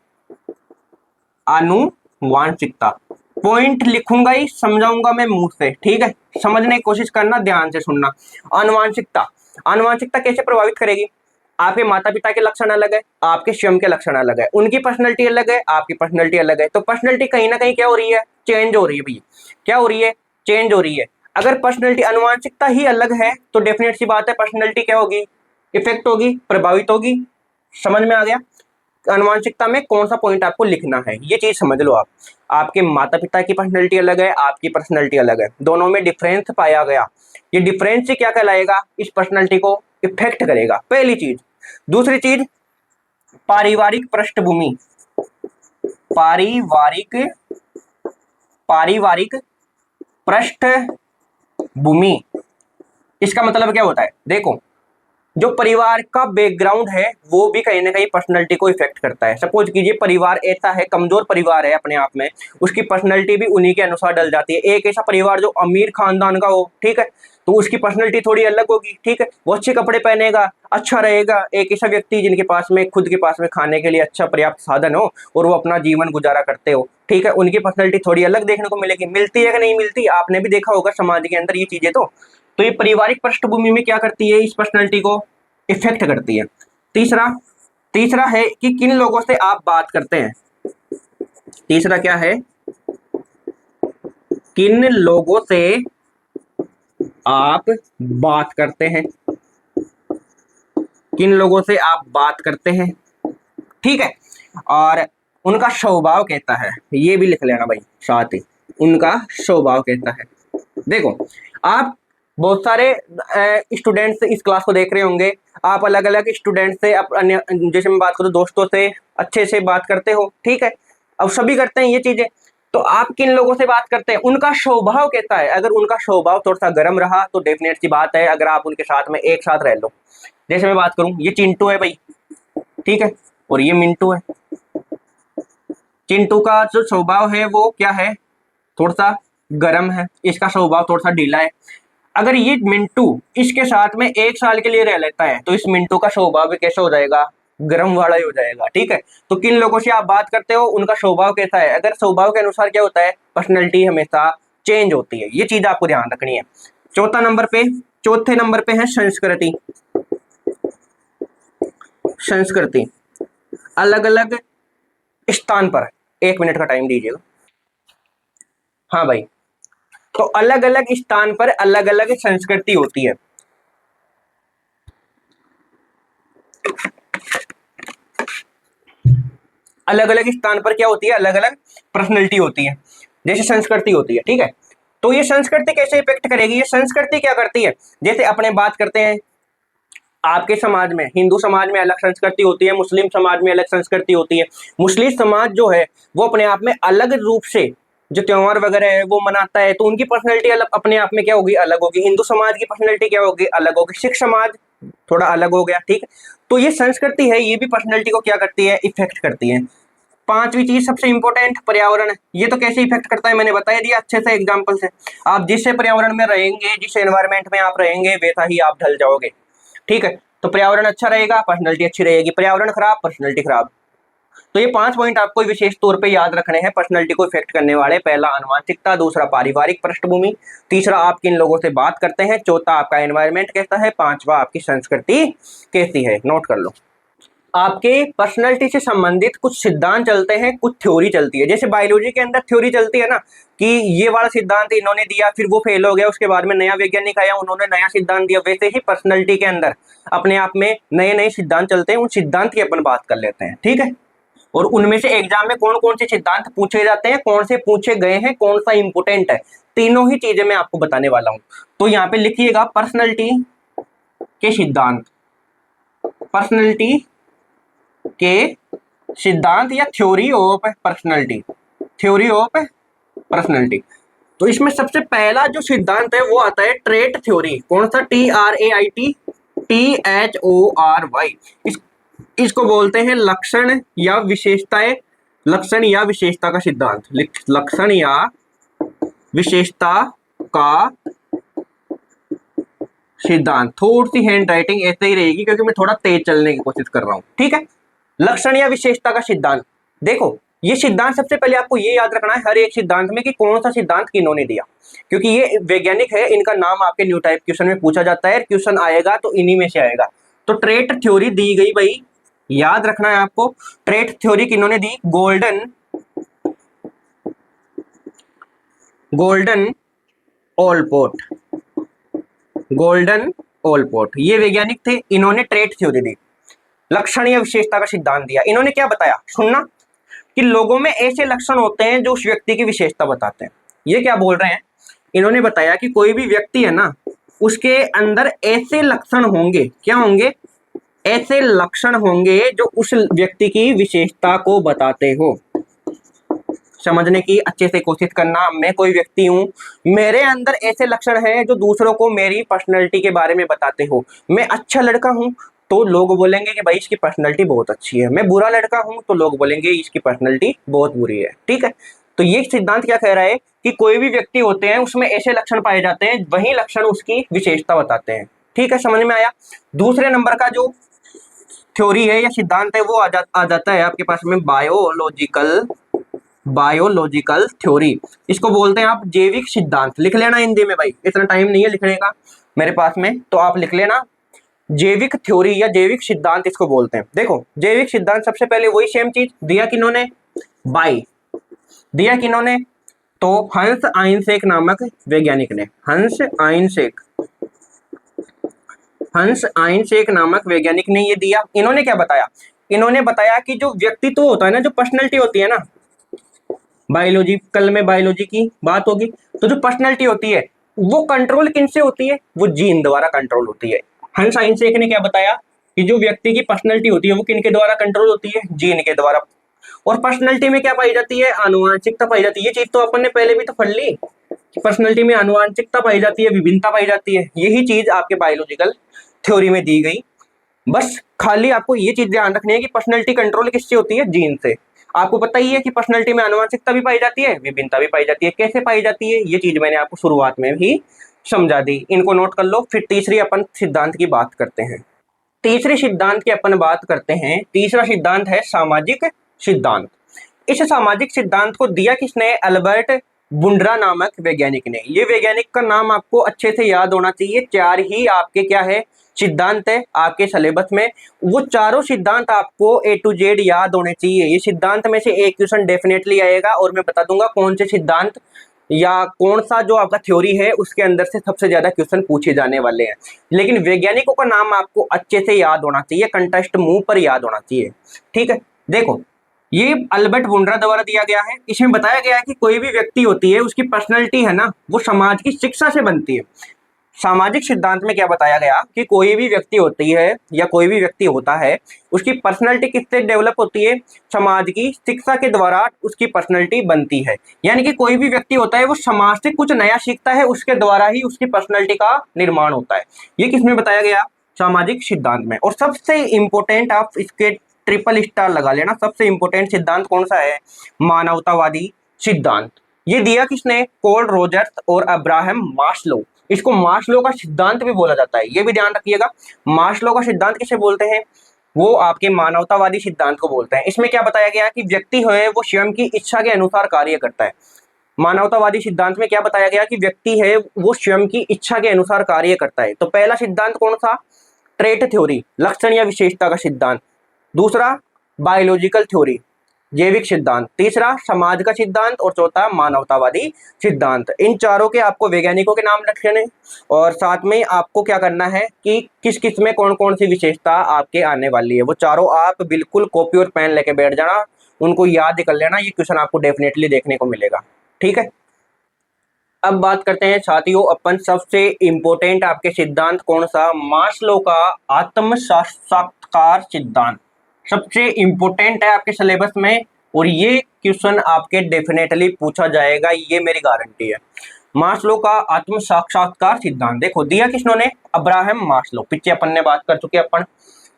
आनुवांशिकता पॉइंट लिखूंगा ही, समझाऊंगा मैं मुंह से, ठीक है, समझने की कोशिश करना, ध्यान से सुनना। आनुवांशिकता, आनुवांशिकता कैसे प्रभावित करेगी, आपके माता पिता के लक्षण अलग है, आपके स्वयं के लक्षण अलग है, उनकी पर्सनैलिटी अलग है, आपकी पर्सनैलिटी अलग है, तो पर्सनैलिटी कहीं ना कहीं क्या हो रही है, चेंज हो रही है भैया। क्या हो रही है, चेंज हो रही है। अगर पर्सनैलिटी आनुवांशिकता ही अलग है तो डेफिनेट सी बात है पर्सनैलिटी क्या होगी, इफेक्ट होगी, प्रभावित होगी। समझ में आ गया। आनुवांशिकता में कौन सा पॉइंट आपको लिखना है, ये चीज समझ लो आप। आपके माता पिता की पर्सनैलिटी अलग है, आपकी पर्सनैलिटी अलग है, दोनों में डिफरेंस पाया गया। ये डिफरेंस से क्या कहलाएगा, इस पर्सनैलिटी को इफेक्ट करेगा, पहली चीज। दूसरी चीज पारिवारिक पृष्ठभूमि, पारिवारिक पारिवारिक पृष्ठभूमि, इसका मतलब क्या होता है, देखो जो परिवार का बैकग्राउंड है वो भी कहीं ना कहीं पर्सनैलिटी को इफेक्ट करता है। सपोज कीजिए परिवार ऐसा है, कमजोर परिवार है अपने आप में, उसकी पर्सनैलिटी भी उन्हीं के अनुसार डल जाती है। एक ऐसा परिवार जो अमीर खानदान का हो, ठीक है, तो उसकी पर्सनैलिटी थोड़ी अलग होगी, ठीक है, वो अच्छे कपड़े पहनेगा, अच्छा रहेगा। एक ऐसा व्यक्ति जिनके पास में खुद के पास में खाने के लिए अच्छा पर्याप्त साधन हो और वो अपना जीवन गुजारा करते हो, ठीक है, उनकी पर्सनैलिटी थोड़ी अलग देखने को मिलेगी। मिलती है कि नहीं मिलती, आपने भी देखा होगा समाज के अंदर ये चीजें। तो ये पारिवारिक पृष्ठभूमि में क्या करती है, इस पर्सनैलिटी को इफेक्ट करती है। तीसरा है कि किन लोगों से आप बात करते हैं। तीसरा क्या है, किन लोगों से आप बात करते हैं, किन लोगों से आप बात करते हैं, ठीक है। और उनका स्वभाव कहता है, ये भी लिख लेना भाई साथ ही, उनका स्वभाव कहता है। देखो आप बहुत सारे स्टूडेंट्स इस क्लास को देख रहे होंगे, आप अलग अलग स्टूडेंट से अन्य, जैसे मैं बात करूँ दोस्तों से अच्छे से बात करते हो, ठीक है। अब सभी करते हैं ये चीजें, तो आप किन लोगों से बात करते हैं, उनका स्वभाव कहता है। अगर उनका स्वभाव थोड़ा सा गर्म रहा तो डेफिनेट सी बात है, अगर आप उनके साथ में एक साथ रह लो। जैसे मैं बात करूं, ये चिंटू है भाई, ठीक है, और ये मिंटू है। चिंटू का जो स्वभाव है वो क्या है, थोड़ा सा गर्म है, इसका स्वभाव थोड़ा सा ढीला है। अगर ये मिंटू इसके साथ में 1 साल के लिए रह लेता है तो इस मिंटू का स्वभाव भी कैसा हो जाएगा, गर्म वाला ही हो जाएगा, ठीक है। तो किन लोगों से आप बात करते हो, उनका स्वभाव कैसा है। अगर स्वभाव के अनुसार क्या होता है, पर्सनैलिटी हमेशा चेंज होती है, ये चीज आपको ध्यान रखनी है। चौथे नंबर पे है संस्कृति। संस्कृति अलग अलग स्थान पर, 1 मिनट का टाइम दीजिएगा। हाँ भाई, तो अलग अलग स्थान पर अलग अलग संस्कृति होती है। अलग अलग स्थान पर क्या होती है, अलग अलग पर्सनैलिटी होती है, जैसे संस्कृति होती है, ठीक है। तो ये संस्कृति कैसे इफेक्ट करेगी, ये संस्कृति क्या करती है, जैसे अपने बात करते हैं आपके समाज में, हिंदू समाज में अलग संस्कृति होती है, मुस्लिम समाज में अलग संस्कृति होती है। मुस्लिम समाज जो है वो अपने आप में अलग रूप से जो त्योहार वगैरह है वो मनाता है, तो उनकी पर्सनैलिटी अलग अपने आप में क्या होगी, अलग होगी। हिंदू समाज की पर्सनैलिटी क्या होगी, अलग होगी। सिख समाज थोड़ा अलग हो गया, ठीक। तो ये संस्कृति है, ये भी पर्सनैलिटी को क्या करती है, इफेक्ट करती है। पांचवी चीज सबसे इंपॉर्टेंट, पर्यावरण। ये तो कैसे इफेक्ट करता है मैंने बता दिया अच्छे से एग्जांपल से। आप जिस पर्यावरण में रहेंगे, जिस एनवायरनमेंट में आप रहेंगे, वैसा ही आप ढल जाओगे, ठीक है। तो पर्यावरण अच्छा रहेगा, पर्सनैलिटी अच्छी रहेगी, पर्यावरण खराब, पर्सनैलिटी खराब। तो ये 5 पॉइंट आपको विशेष तौर पे याद रखने हैं पर्सनैलिटी को इफेक्ट करने वाले। पहला आनुवंशिकता, दूसरा पारिवारिक पृष्ठभूमि, तीसरा आप किन लोगों से बात करते हैं, चौथा आपका एनवायरनमेंट कैसा है, पांचवा आपकी संस्कृति कैसी है। नोट कर लो। आपके पर्सनैलिटी से संबंधित कुछ सिद्धांत चलते हैं, कुछ थ्योरी चलती है। जैसे बायोलॉजी के अंदर थ्योरी चलती है ना, कि ये वाला सिद्धांत इन्होंने दिया, फिर वो फेल हो गया, उसके बाद में नया वैज्ञानिक आया, उन्होंने नया सिद्धांत दिया। वैसे ही पर्सनैलिटी के अंदर अपने आप में नए नए सिद्धांत चलते हैं, उन सिद्धांत की अपन बात कर लेते हैं, ठीक है। और उनमें से एग्जाम में कौन कौन से सिद्धांत पूछे जाते हैं, कौन से पूछे गए हैं, कौन सा इंपोर्टेंट है, तीनों ही चीजें मैं आपको बताने वाला हूं। तो यहाँ पे लिखिएगा पर्सनैलिटी के सिद्धांत, पर्सनैलिटी के सिद्धांत या theory of personality, theory of personality. तो इसमें सबसे पहला जो सिद्धांत है वो आता है ट्रेट थ्योरी। कौन सा, TRAIT, THORY। इसको बोलते हैं लक्षण या विशेषताएं, लक्षण या विशेषता का सिद्धांत, लक्षण या विशेषता का सिद्धांत। थोड़ी सी हैंड राइटिंग ऐसे ही रहेगी क्योंकि मैं थोड़ा तेज चलने की कोशिश कर रहा हूं, ठीक है। लक्षण या विशेषता का सिद्धांत, देखो ये सिद्धांत सबसे पहले आपको ये याद रखना है हर एक सिद्धांत में कि कौन सा सिद्धांत किन्होंने दिया, क्योंकि ये वैज्ञानिक है, इनका नाम आपके न्यू टाइप क्वेश्चन में पूछा जाता है, क्वेश्चन आएगा तो इन्हीं में से आएगा। तो ट्रेट थ्योरी दी गई भाई, याद रखना है आपको। ट्रेट थ्योरी किन्होंने दी, गोल्डन ओलपोर्ट, गोल्डन ओलपोर्ट ये वैज्ञानिक थे, इन्होंने ट्रेट थ्योरी दी, लक्षण या विशेषता का सिद्धांत दिया। इन्होंने क्या बताया, सुनना, कि लोगों में ऐसे लक्षण होते हैं जो उस व्यक्ति की विशेषता बताते हैं। ये क्या बोल रहे हैं, इन्होंने बताया कि कोई भी व्यक्ति है ना, उसके अंदर ऐसे लक्षण होंगे, क्या होंगे, ऐसे लक्षण होंगे जो उस व्यक्ति की विशेषता को बताते हो। समझने की अच्छे से कोशिश करना, मैं कोई व्यक्ति हूं, मेरे अंदर ऐसे लक्षण हैं जो दूसरों को मेरी पर्सनैलिटी के बारे में बताते हो। मैं अच्छा लड़का हूं तो लोग बोलेंगे कि भाई इसकी पर्सनैलिटी बहुत अच्छी है, मैं बुरा लड़का हूं तो लोग बोलेंगे इसकी पर्सनैलिटी बहुत बुरी है, ठीक है। तो ये सिद्धांत क्या कह रहा है कि कोई भी व्यक्ति होते हैं उसमें ऐसे लक्षण पाए जाते हैं, वही लक्षण उसकी विशेषता बताते हैं, ठीक है, समझ में आया। दूसरे नंबर का जो थ्योरी है या सिद्धांत है वो आ जाता है आपके पास में बायोलॉजिकल थ्योरी। इसको बोलते हैं आप जैविक सिद्धांत, लिख लेना हिंदी में भाई, इतना टाइम नहीं है लिखने का मेरे पास में, तो आप लिख लेना जैविक थ्योरी या जैविक सिद्धांत इसको बोलते हैं। देखो जैविक सिद्धांत सबसे पहले वही सेम चीज दिया किन्होंने, दिया किन्होंने तो हंस आइंसेक नामक वैज्ञानिक ने, हंस आइंसेक नामक वैज्ञानिक ने ये दिया। इन्होंने क्या बताया? इन्होंने बताया कि जो व्यक्तित्व होता है ना, जो पर्सनैलिटी होती है ना, बायोलॉजी, कल में बायोलॉजी की बात होगी, तो जो पर्सनैलिटी होती है वो कंट्रोल किनसे होती है? वो जीन द्वारा कंट्रोल होती है। हंस आइंसेक ने क्या बताया कि जो व्यक्ति की पर्सनैलिटी होती है वो किनके द्वारा कंट्रोल होती है? जीन के द्वारा। और पर्सनैलिटी में क्या पाई जाती है? आनुवंशिकता पाई जाती है। ये चीज तो अपन ने पहले भी तो पढ़ ली, पर्सनैलिटी में आनुवंशिकता पाई जाती है, विभिन्नता पाई जाती है। यही चीज आपके बायोलॉजिकल थ्योरी में दी गई। बस खाली आपको ये चीज ध्यान रखनी है कि पर्सनैलिटी कंट्रोल किससे होती है? जीन से। आपको पता ही है कि पर्सनैलिटी में आनुवंशिकता भी पाई जाती है, विभिन्नता भी पाई जाती है। कैसे पाई जाती है? ये चीज मैंने आपको शुरुआत में ही समझा दी। इनको नोट कर लो। फिर तीसरी अपन सिद्धांत की बात करते हैं। तीसरे सिद्धांत की अपन बात करते हैं। तीसरा सिद्धांत है सामाजिक सिद्धांत। इस सामाजिक सिद्धांत को दिया किसने? अल्बर्ट बुंड्रा नामक वैज्ञानिक ने। ये वैज्ञानिक का नाम आपको अच्छे से याद होना चाहिए। चार ही आपके क्या है? सिद्धांत है आपके सिलेबस में। वो चारों सिद्धांत आपको A to Z याद होने चाहिए। ये सिद्धांत में से एक क्वेश्चन डेफिनेटली आएगा और मैं बता दूंगा कौन से सिद्धांत या कौन सा जो आपका थ्योरी है उसके अंदर से सबसे ज्यादा क्वेश्चन पूछे जाने वाले हैं। लेकिन वैज्ञानिकों का नाम आपको अच्छे से याद होना चाहिए, कंटेस्ट मुंह पर याद होना चाहिए। ठीक है, देखो ये अल्बर्ट बुंड्रा द्वारा दिया गया है। इसमें बताया गया है कि कोई भी व्यक्ति होती है उसकी पर्सनैलिटी है ना, वो समाज की शिक्षा से बनती है। सामाजिक सिद्धांत में क्या बताया गया कि कोई भी व्यक्ति होती है या कोई भी व्यक्ति होता है, उसकी पर्सनैलिटी किससे डेवलप होती है? समाज की शिक्षा के द्वारा उसकी पर्सनैलिटी बनती है। यानी कि कोई भी व्यक्ति होता है वो समाज से कुछ नया सीखता है, उसके द्वारा ही उसकी पर्सनैलिटी का निर्माण होता है। ये किसमें बताया गया? सामाजिक सिद्धांत में। और सबसे इंपॉर्टेंट आप इसके ट्रिपल स्टार लगा लेना, सबसे इंपॉर्टेंट सिद्धांत कौन सा है? मानवतावादी सिद्धांत। ये दिया किसने? कोल रोजर्स और अब्राहम मास्लो। इसको मास्लो का सिद्धांत भी बोला जाता है, ये भी ध्यान रखिएगा। मास्लो का सिद्धांत किसे बोलते हैं? वो आपके मानवतावादी सिद्धांत को बोलते हैं। इसमें क्या बताया गया कि व्यक्ति है वो स्वयं की इच्छा के अनुसार कार्य करता है। मानवतावादी सिद्धांत में क्या बताया गया कि व्यक्ति है वो स्वयं की इच्छा के अनुसार कार्य करता है। तो पहला सिद्धांत कौन सा? ट्रेट थ्योरी, लक्षण या विशेषता का सिद्धांत। दूसरा बायोलॉजिकल थ्योरी, जैविक सिद्धांत। तीसरा समाज का सिद्धांत और चौथा मानवतावादी सिद्धांत। इन चारों के आपको वैज्ञानिकों के नाम रखने और साथ में आपको क्या करना है कि किस किस में कौन कौन सी विशेषता आपके आने वाली है, वो चारों आप बिल्कुल कॉपी और पेन लेके बैठ जाना, उनको याद कर लेना। ये क्वेश्चन आपको डेफिनेटली देखने को मिलेगा। ठीक है, अब बात करते हैं साथियों अपन सबसे इंपॉर्टेंट आपके सिद्धांत कौन सा? मास्लो का आत्म साक्षात्कार सिद्धांत सबसे इंपॉर्टेंट है आपके सिलेबस में और ये क्वेश्चन आपके डेफिनेटली पूछा जाएगा, ये मेरी गारंटी है। मास्लो का आत्म साक्षात्कार सिद्धांत देखो दिया किसने? Abraham Maslow. पीछे अपन ने बात कर चुके अपन।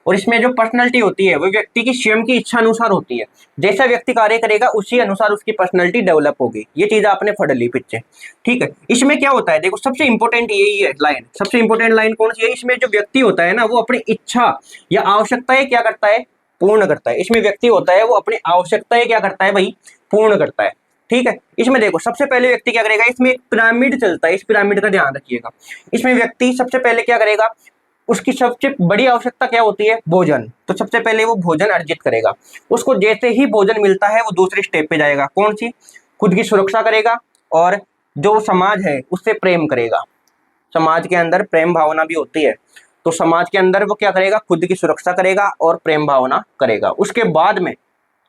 और इसमें जो पर्सनैलिटी होती है वो व्यक्ति की स्वयं की इच्छा अनुसार होती है। जैसा व्यक्ति कार्य करेगा उसी अनुसार उसकी पर्सनैलिटी डेवलप होगी। ये चीज आपने पढ़ ली पीछे। ठीक है, इसमें क्या होता है? देखो सबसे इंपॉर्टेंट यही है लाइन। सबसे इंपॉर्टेंट लाइन कौन सी है? इसमें जो व्यक्ति होता है ना वो अपनी इच्छा या आवश्यकताएं क्या करता है? पूर्ण करता है। इसमें व्यक्ति होता है वो अपनी आवश्यकताएं क्या करता है भाई? पूर्ण करता है। ठीक है, इसमें देखो सबसे पहले व्यक्ति क्या करेगा? इसमें एक पिरामिड चलता है, इस पिरामिड का ध्यान रखिएगा। इसमें व्यक्ति सबसे पहले क्या करेगा? उसकी सबसे बड़ी आवश्यकता क्या होती है? भोजन। तो सबसे पहले वो भोजन अर्जित करेगा। उसको जैसे ही भोजन मिलता है वो दूसरी स्टेप पे जाएगा। कौन सी? खुद की सुरक्षा करेगा और जो समाज है उससे प्रेम करेगा। समाज के अंदर प्रेम भावना भी होती है, तो समाज के अंदर वो क्या करेगा? खुद की सुरक्षा करेगा और प्रेम भावना करेगा। उसके बाद में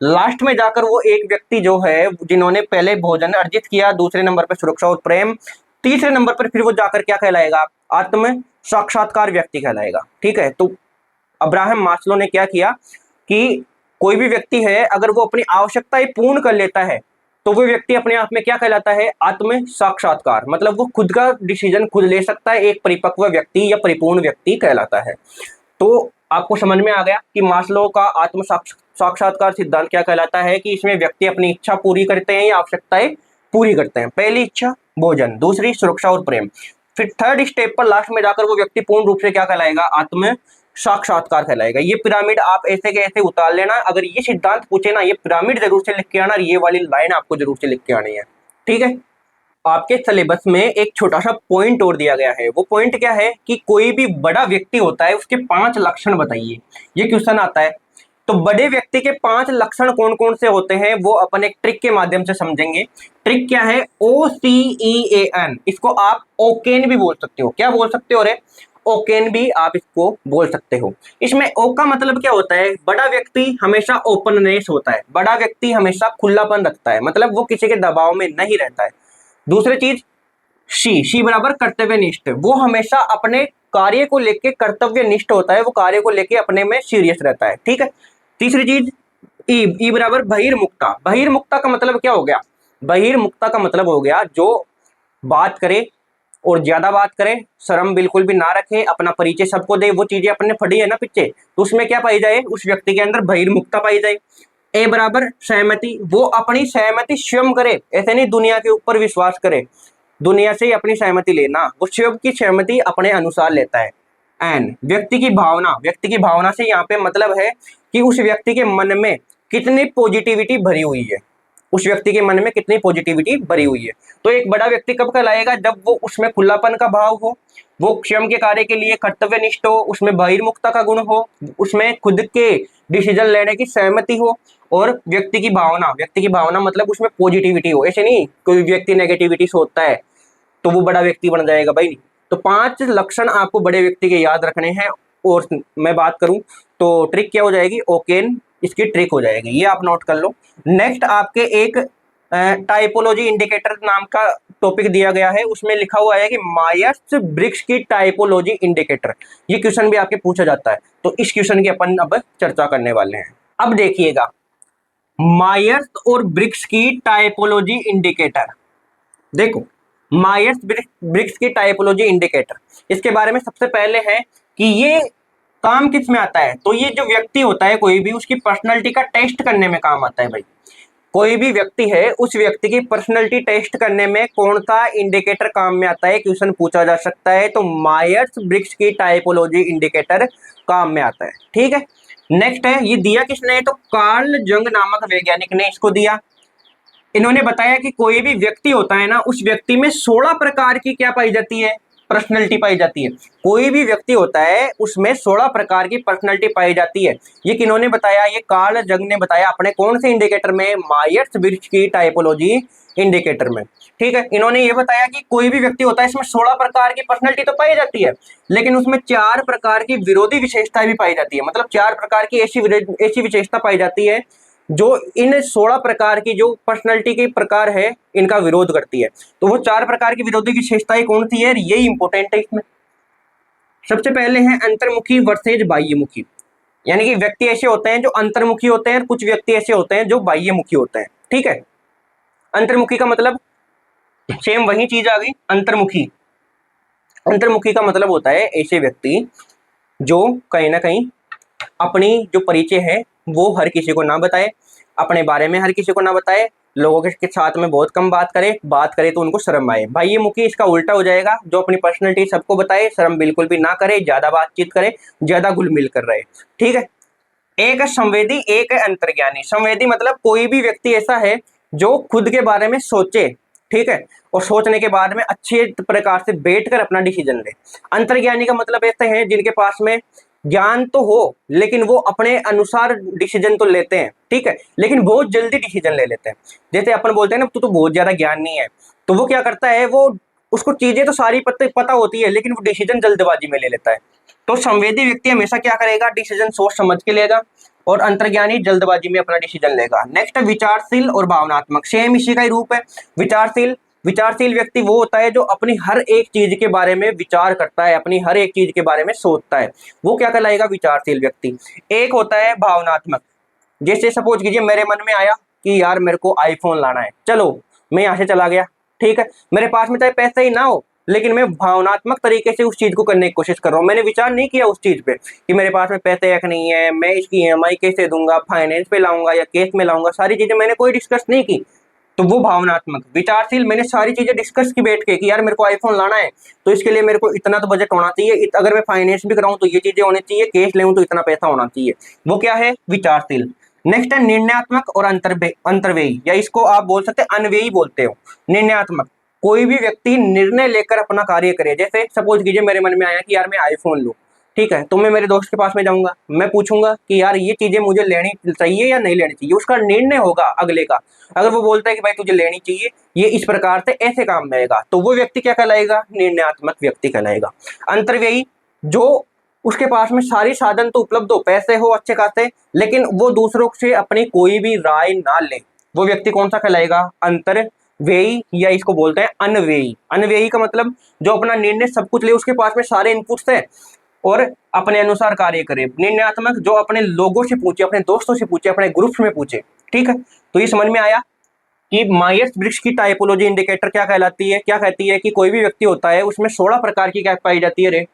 लास्ट में जाकर वो एक व्यक्ति जो है जिन्होंने पहले भोजन अर्जित किया, दूसरे नंबर पर सुरक्षा और प्रेम, तीसरे नंबर पर फिर वो जाकर क्या कहलाएगा? आत्म साक्षात्कार व्यक्ति कहलाएगा। ठीक है, तो अब्राहम मास्लो ने क्या किया कि कोई भी व्यक्ति है अगर वो अपनी आवश्यकताएं पूर्ण कर लेता है तो वो व्यक्ति अपने आप में क्या कहलाता है? आत्म साक्षात्कार। मतलब वो खुद का डिसीजन खुद ले सकता है, एक परिपक्व व्यक्ति या परिपूर्ण व्यक्ति कहलाता है। तो आपको समझ में आ गया कि मास्लो का आत्म साक्षात्कार सिद्धांत क्या कहलाता है कि इसमें व्यक्ति अपनी इच्छा पूरी करते हैं या आवश्यकताएं पूरी करते हैं। पहली इच्छा भोजन, दूसरी सुरक्षा और प्रेम, फिर थर्ड स्टेप पर लास्ट में जाकर वो व्यक्ति पूर्ण रूप से क्या कहलाएगा? आत्म साक्षात्कार कहलाएगा। ये पिरामिड आप ऐसे के ऐसे उतार लेना। अगर ये सिद्धांत पूछे ना, ये पिरामिड जरूर से लिख के आना, ये वाली लाइन आपको जरूर से लिख के आनी है। ठीक है, आपके सिलेबस में एक छोटा सा पॉइंट और दिया गया है। वो पॉइंट क्या है कि कोई भी बड़ा व्यक्ति होता है उसके 5 लक्षण बताइए। ये क्वेश्चन आता है। तो बड़े व्यक्ति के 5 लक्षण कौन कौन से होते हैं वो अपन एक ट्रिक के माध्यम से समझेंगे। ट्रिक क्या है? OCEAN, इसको आप ओकेन भी बोल सकते हो। क्या बोल सकते हो रे? ओकेन भी आप इसको बोल सकते हो। इसमें ओ का मतलब क्या होता है? बड़ा व्यक्ति हमेशा ओपननेस होता है, बड़ा व्यक्ति हमेशा खुलापन रखता है, मतलब वो किसी के दबाव में नहीं रहता है। दूसरी चीज शी बराबर कर्तव्यनिष्ठ, वो हमेशा अपने कार्य को लेके कर्तव्यनिष्ठ होता है, वो कार्य को लेके अपने में सीरियस रहता है, ठीक है। तीसरी चीज ई बराबर बहिर्मुक्ता। बहिर्मुक्ता का मतलब क्या हो गया? बहिर्मुक्ता का मतलब हो गया जो बात करे और ज्यादा बात करे, शर्म बिल्कुल भी ना रखे, अपना परिचय सबको दे, वो चीजें अपने पढ़ी है ना पीछे, तो उसमें क्या पाई जाए? उस व्यक्ति के अंदर बहिर्मुक्ता पाई जाए। ए बराबर सहमति, वो अपनी सहमति स्वयं करे, ऐसे नहीं दुनिया के ऊपर विश्वास करे, दुनिया से ही अपनी सहमति लेना, वो स्वयं की सहमति अपने अनुसार लेता है। एन व्यक्ति की भावना, व्यक्ति की भावना से यहाँ पे मतलब है कि उस व्यक्ति के मन में कितनी पॉजिटिविटी भरी हुई है, उस व्यक्ति के मन में कितनी पॉजिटिविटी भरी हुई है। तो एक बड़ा व्यक्ति कब कहलाएगा? जब वो उसमें खुलापन का भाव हो, वो स्वयं के कार्य के लिए कर्तव्यनिष्ठ हो, उसमें बहिर्मुखता का गुण हो, उसमें खुद के डिसीजन लेने की सहमति हो, और व्यक्ति की भावना, व्यक्ति की भावना मतलब उसमें पॉजिटिविटी हो। ऐसे नहीं कोई व्यक्ति नेगेटिविटी सोचता है तो वो बड़ा व्यक्ति बन जाएगा भाई। तो 5 लक्षण आपको बड़े व्यक्ति के याद रखने हैं। और मैं बात करूं तो ट्रिक क्या हो जाएगी? ओकेन इसकी ट्रिक हो जाएगी, ये आप नोट कर लो। नेक्स्ट आपके एक टाइपोलॉजी इंडिकेटर नाम का टॉपिक दिया गया है, उसमें लिखा हुआ है कि मायर्स ब्रिग्स की टाइपोलॉजी इंडिकेटर। ये क्वेश्चन भी आपके पूछा जाता है, तो इस क्वेश्चन की अपन अब चर्चा करने वाले हैं। अब देखिएगा, मायर्स और ब्रिग्स की टाइपोलॉजी इंडिकेटर, देखो मायर्स ब्रिग्स की टाइपोलॉजी इंडिकेटर, इसके बारे में सबसे पहले है कि ये काम किस में आता है? तो ये जो व्यक्ति होता है कोई भी, उसकी पर्सनैलिटी का टेस्ट करने में काम आता है भाई। कोई भी व्यक्ति है, उस व्यक्ति की पर्सनैलिटी टेस्ट करने में कौन सा इंडिकेटर काम में आता है, क्वेश्चन पूछा जा सकता है। तो मायर्स ब्रिग्स की टाइपोलॉजी इंडिकेटर काम में आता है, ठीक है। नेक्स्ट है, ये दिया किसने? तो कार्ल जंग नामक वैज्ञानिक ने इसको दिया। इन्होंने बताया कि कोई भी व्यक्ति होता है ना, उस व्यक्ति में 16 प्रकार की क्या पाई जाती है? पर्सनैलिटी पाई जाती है। कोई भी व्यक्ति होता है उसमें 16 प्रकार की पर्सनैलिटी पाई जाती है। ये किन्होंने बताया? ये कार्ल जंग ने बताया अपने कौन से इंडिकेटर में? मायर्स ब्रिग्स की टाइपोलॉजी इंडिकेटर में, ठीक है। इन्होंने ये बताया कि कोई भी व्यक्ति होता है इसमें 16 प्रकार की पर्सनैलिटी तो पाई जाती है, लेकिन उसमें 4 प्रकार की विरोधी विशेषता भी पाई जाती है। मतलब 4 प्रकार की ऐसी विशेषता पाई जाती है जो इन 16 प्रकार की जो पर्सनैलिटी के प्रकार है इनका विरोध करती है। तो वो 4 प्रकार की विरोधी विशेषताएं कौन सी है? ये इंपॉर्टेंट है इसमें। सबसे पहले है अंतर्मुखी वर्सेज बाह्यमुखी, यानी कि व्यक्ति ऐसे होते हैं जो अंतर्मुखी होते हैं, कुछ व्यक्ति ऐसे होते हैं जो बाह्यमुखी होते हैं, ठीक है। अंतर्मुखी का मतलब सेम वही चीज आ गई, अंतर्मुखी। अंतर्मुखी का मतलब होता है ऐसे व्यक्ति जो कहीं ना कहीं अपनी जो परिचय है वो हर किसी को ना बताए, अपने बारे में हर किसी को ना बताए, लोगों के साथ में बहुत कम बात करे तो उनको शर्म आए। बाह्यमुखी इसका उल्टा हो जाएगा, जो अपनी पर्सनैलिटी सबको बताए, शर्म बिल्कुल भी ना करे, ज्यादा बातचीत करे, ज्यादा घुल मिल कर रहे, ठीक है। एक है संवेदी, एक है अंतर्ज्ञानी। संवेदी मतलब कोई भी व्यक्ति ऐसा है जो खुद के बारे में सोचे, ठीक है, और सोचने के बाद में अच्छे प्रकार से बैठकर अपना डिसीजन ले। अंतर्ज्ञानी का मतलब ऐसे हैं जिनके पास में ज्ञान तो हो लेकिन वो अपने अनुसार डिसीजन तो लेते हैं, ठीक है, लेकिन बहुत जल्दी डिसीजन ले लेते हैं। जैसे अपन बोलते हैं ना, तू तो बहुत ज्यादा ज्ञान नहीं है, तो वो क्या करता है, वो उसको चीजें तो सारी पता होती है लेकिन वो डिसीजन जल्दबाजी में ले लेता है। तो संवेदी व्यक्ति हमेशा क्या करेगा? डिसीजन सोच समझ के लेगा, और अंतर्ज्ञानी जल्दबाजी में अपना डिसीजन लेगा। नेक्स्ट है विचारशील और भावनात्मक, सेम इसी का ही रूप है। विचारशील व्यक्ति वो होता है जो अपनी हर एक चीज के बारे में विचार करता है, अपनी हर एक चीज के बारे में सोचता है, वो क्या कहलाएगा? विचारशील व्यक्ति। एक होता है भावनात्मक, जैसे सपोज कीजिए मेरे मन में आया कि यार मेरे को आईफोन लाना है, चलो मैं यहाँ से चला गया, ठीक है, मेरे पास में चाहे पैसा ही ना हो लेकिन मैं भावनात्मक तरीके से उस चीज को करने की कोशिश कर रहा हूँ। मैंने विचार नहीं किया उस चीज पे कि मेरे पास में पैसे एक नहीं है, मैं इसकी EMI कैसे दूंगा, फाइनेंस पे लाऊंगा या कैश में लाऊंगा, सारी चीजें मैंने कोई डिस्कस नहीं की, तो वो भावनात्मक। विचारशील, मैंने सारी चीजें डिस्कस की बैठ के कि यार मेरे को आईफोन लाना है तो इसके लिए मेरे को इतना तो बजट होना चाहिए, अगर मैं फाइनेंस भी कराऊं तो ये चीजें होनी चाहिए, कैश ले तो इतना पैसा होना चाहिए, वो क्या है? विचारशील। नेक्स्ट है निर्णयात्मक और अंतर्वेयी, या इसको आप बोल सकते हैं अन्वेयी बोलते हो। निर्णयात्मक, कोई भी व्यक्ति निर्णय लेकर अपना कार्य करे। जैसे सपोज कीजिए मेरे मन में आया कि यार मैं आईफोन लूं, ठीक है, तो मैं मेरे दोस्त के पास में जाऊंगा, मैं पूछूंगा कि यार ये चीजें मुझे लेनी चाहिए या नहीं लेनी चाहिए, उसका निर्णय होगा अगले का। अगर वो बोलता है कि भाई तुझे लेनी चाहिए, ये इस प्रकार से ऐसे काम में आएगा, तो वो व्यक्ति क्या कहलाएगा, निर्णयात्मक व्यक्ति कहलाएगा। अंतर्व्ययी, जो उसके पास में सारी साधन तो उपलब्ध हो, पैसे हो अच्छे खासे, लेकिन वो दूसरों से अपनी कोई भी राय ना ले, वो व्यक्ति कौन सा कहलाएगा, अंतर्व्ययी, या इसको बोलते हैं अनव्ययी। अनव्ययी का मतलब जो अपना निर्णय सब कुछ ले, उसके पास में सारे इनपुट्स है और अपने अनुसार कार्य करे। निर्णयात्मक, जो अपने लोगों से पूछे, अपने दोस्तों से पूछे, अपने ग्रुप्स में पूछे। ठीक है, तो ये समझ में आया कि मायर्स ब्रिग्स की टाइपोलॉजी इंडिकेटर क्या कहलाती है, क्या कहती है कि कोई भी व्यक्ति होता है उसमें 16 प्रकार की क्या पाई जाती है रे,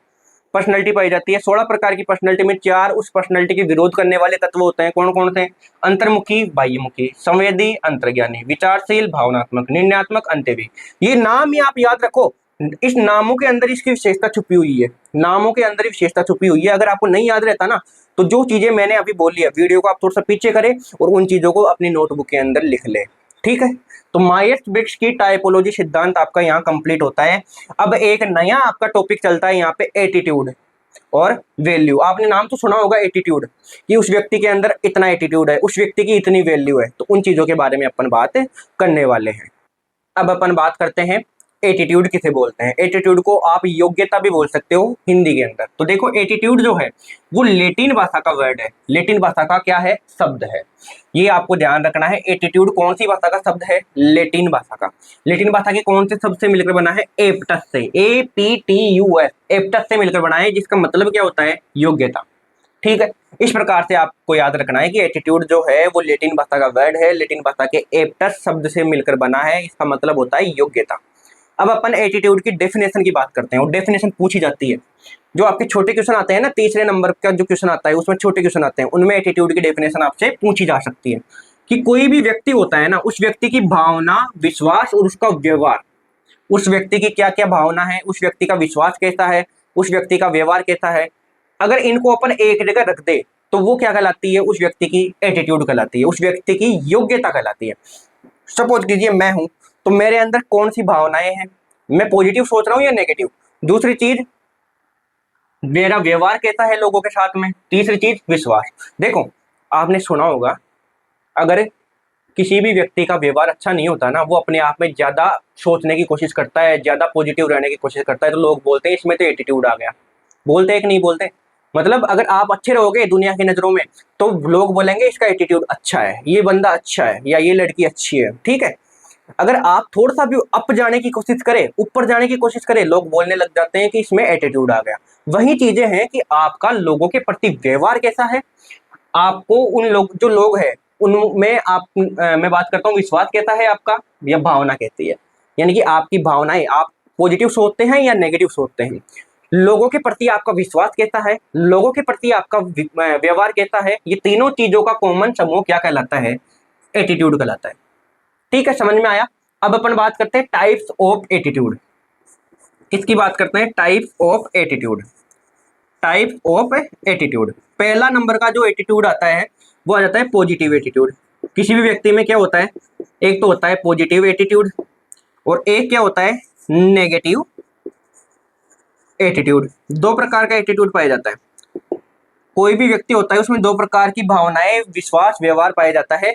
पर्सनैलिटी पाई जाती है। 16 प्रकार की पर्सनैलिटी में 4 उस पर्सनैलिटी के विरोध करने वाले तत्व होते हैं। कौन कौन से, अंतर्मुखी, बाह्यमुखी, संवेदी, अंतर्ज्ञानी, विचारशील, भावनात्मक, निर्णयात्मक, अंत्यवी। ये नाम ही आप याद रखो, इस नामों के अंदर इसकी विशेषता छुपी हुई है, नामों के अंदर विशेषता छुपी हुई है। अगर आपको नहीं याद रहता ना, तो जो चीजें मैंने अभी बोली है, वीडियो को आप थोड़ा सा पीछे करें और उन चीजों को अपनी नोटबुक के अंदर लिख ले। ठीक है, तो मायर्स ब्रिग्स की टाइपोलॉजी सिद्धांत आपका यहाँ कंप्लीट होता है। अब एक नया आपका टॉपिक चलता है यहाँ पे, एटीट्यूड और वैल्यू। आपने नाम तो सुना होगा एटीट्यूड, कि उस व्यक्ति के अंदर इतना एटीट्यूड है, उस व्यक्ति की इतनी वैल्यू है। तो उन चीजों के बारे में अपन बात करने वाले हैं। अब अपन बात करते हैं एटीट्यूड किसे बोलते हैं। एटीट्यूड को आप योग्यता भी बोल सकते हो हिंदी के अंदर। तो देखो, एटीट्यूड जो है वो लेटिन भाषा का वर्ड है, लेटिन भाषा का क्या है, शब्द है। ये आपको ध्यान रखना है। एटीट्यूड कौन सी भाषा का शब्द है, लेटिन भाषा का। लेटिन भाषा के कौन से शब्द से मिलकर बना है, एप्टस से, APTUS, एप्टस से मिलकर बना है, जिसका मतलब क्या होता है, योग्यता। ठीक है, इस प्रकार से आपको याद रखना है कि एटीट्यूड जो है वो लेटिन भाषा का वर्ड है, लेटिन भाषा के एप्टस शब्द से मिलकर बना है, इसका मतलब होता है योग्यता। अब अपन एटीट्यूड की डेफिनेशन की बात करते हैं, और डेफिनेशन पूछी जाती है। जो आपके छोटे क्वेश्चन आते हैं ना, तीसरे नंबर का जो क्वेश्चन आता है उसमें छोटे क्वेश्चन आते हैं, उनमें एटीट्यूड की डेफिनेशन आपसे पूछी जा सकती है कि कोई भी व्यक्ति होता है ना, उस व्यक्ति की भावना, विश्वास और उसका व्यवहार, उस व्यक्ति की क्या क्या भावना है, उस व्यक्ति का विश्वास कैसा है, उस व्यक्ति का व्यवहार कैसा है, अगर इनको अपन एक जगह रख दे तो वो क्या कहलाती है, उस व्यक्ति की एटीट्यूड कहलाती है, उस व्यक्ति की योग्यता कहलाती है। सपोज कीजिए मैं हूं, तो मेरे अंदर कौन सी भावनाएं हैं, मैं पॉजिटिव सोच रहा हूं या नेगेटिव। दूसरी चीज, मेरा व्यवहार कैसा है लोगों के साथ में। तीसरी चीज, विश्वास। देखो, आपने सुना होगा, अगर किसी भी व्यक्ति का व्यवहार अच्छा नहीं होता ना, वो अपने आप में ज्यादा सोचने की कोशिश करता है, ज्यादा पॉजिटिव रहने की कोशिश करता है, तो लोग बोलते हैं इसमें तो एटीट्यूड आ गया। बोलते हैं कि नहीं बोलते। मतलब अगर आप अच्छे रहोगे दुनिया की नजरों में, तो लोग बोलेंगे इसका एटीट्यूड अच्छा है, ये बंदा अच्छा है, या ये लड़की अच्छी है। ठीक है, अगर आप थोड़ा सा भी अप जाने की कोशिश करें, ऊपर जाने की कोशिश करें, लोग बोलने लग जाते हैं कि इसमें एटीट्यूड आ गया। वही चीजें हैं कि आपका लोगों के प्रति व्यवहार कैसा है, आपको उन लोग, जो लोग हैं उनमें आप, मैं बात करता हूँ विश्वास कैसा है आपका, या भावना कैसी है, यानी कि आपकी भावनाएं, आप पॉजिटिव सोचते हैं या नेगेटिव सोचते हैं। लोगों के प्रति आपका विश्वास कैसा है, लोगों के प्रति आपका व्यवहार कैसा है, ये तीनों चीजों का कॉमन समूह क्या कहलाता है, एटीट्यूड कहलाता है। ठीक है, समझ में आया। अब अपन बात करते हैं टाइप्स ऑफ एटीट्यूड। किसकी बात करते हैं, types of attitude. Type of attitude, पहला नंबर का जो एटीट्यूड आता है वो आ जाता है पॉजिटिव एटीट्यूड। किसी भी व्यक्ति में क्या होता है, एक तो होता है पॉजिटिव एटीट्यूड और एक क्या होता है, नेगेटिव एटीट्यूड। दो प्रकार का एटीट्यूड पाया जाता है। कोई भी व्यक्ति होता है उसमें दो प्रकार की भावनाएं, विश्वास, व्यवहार पाया जाता है।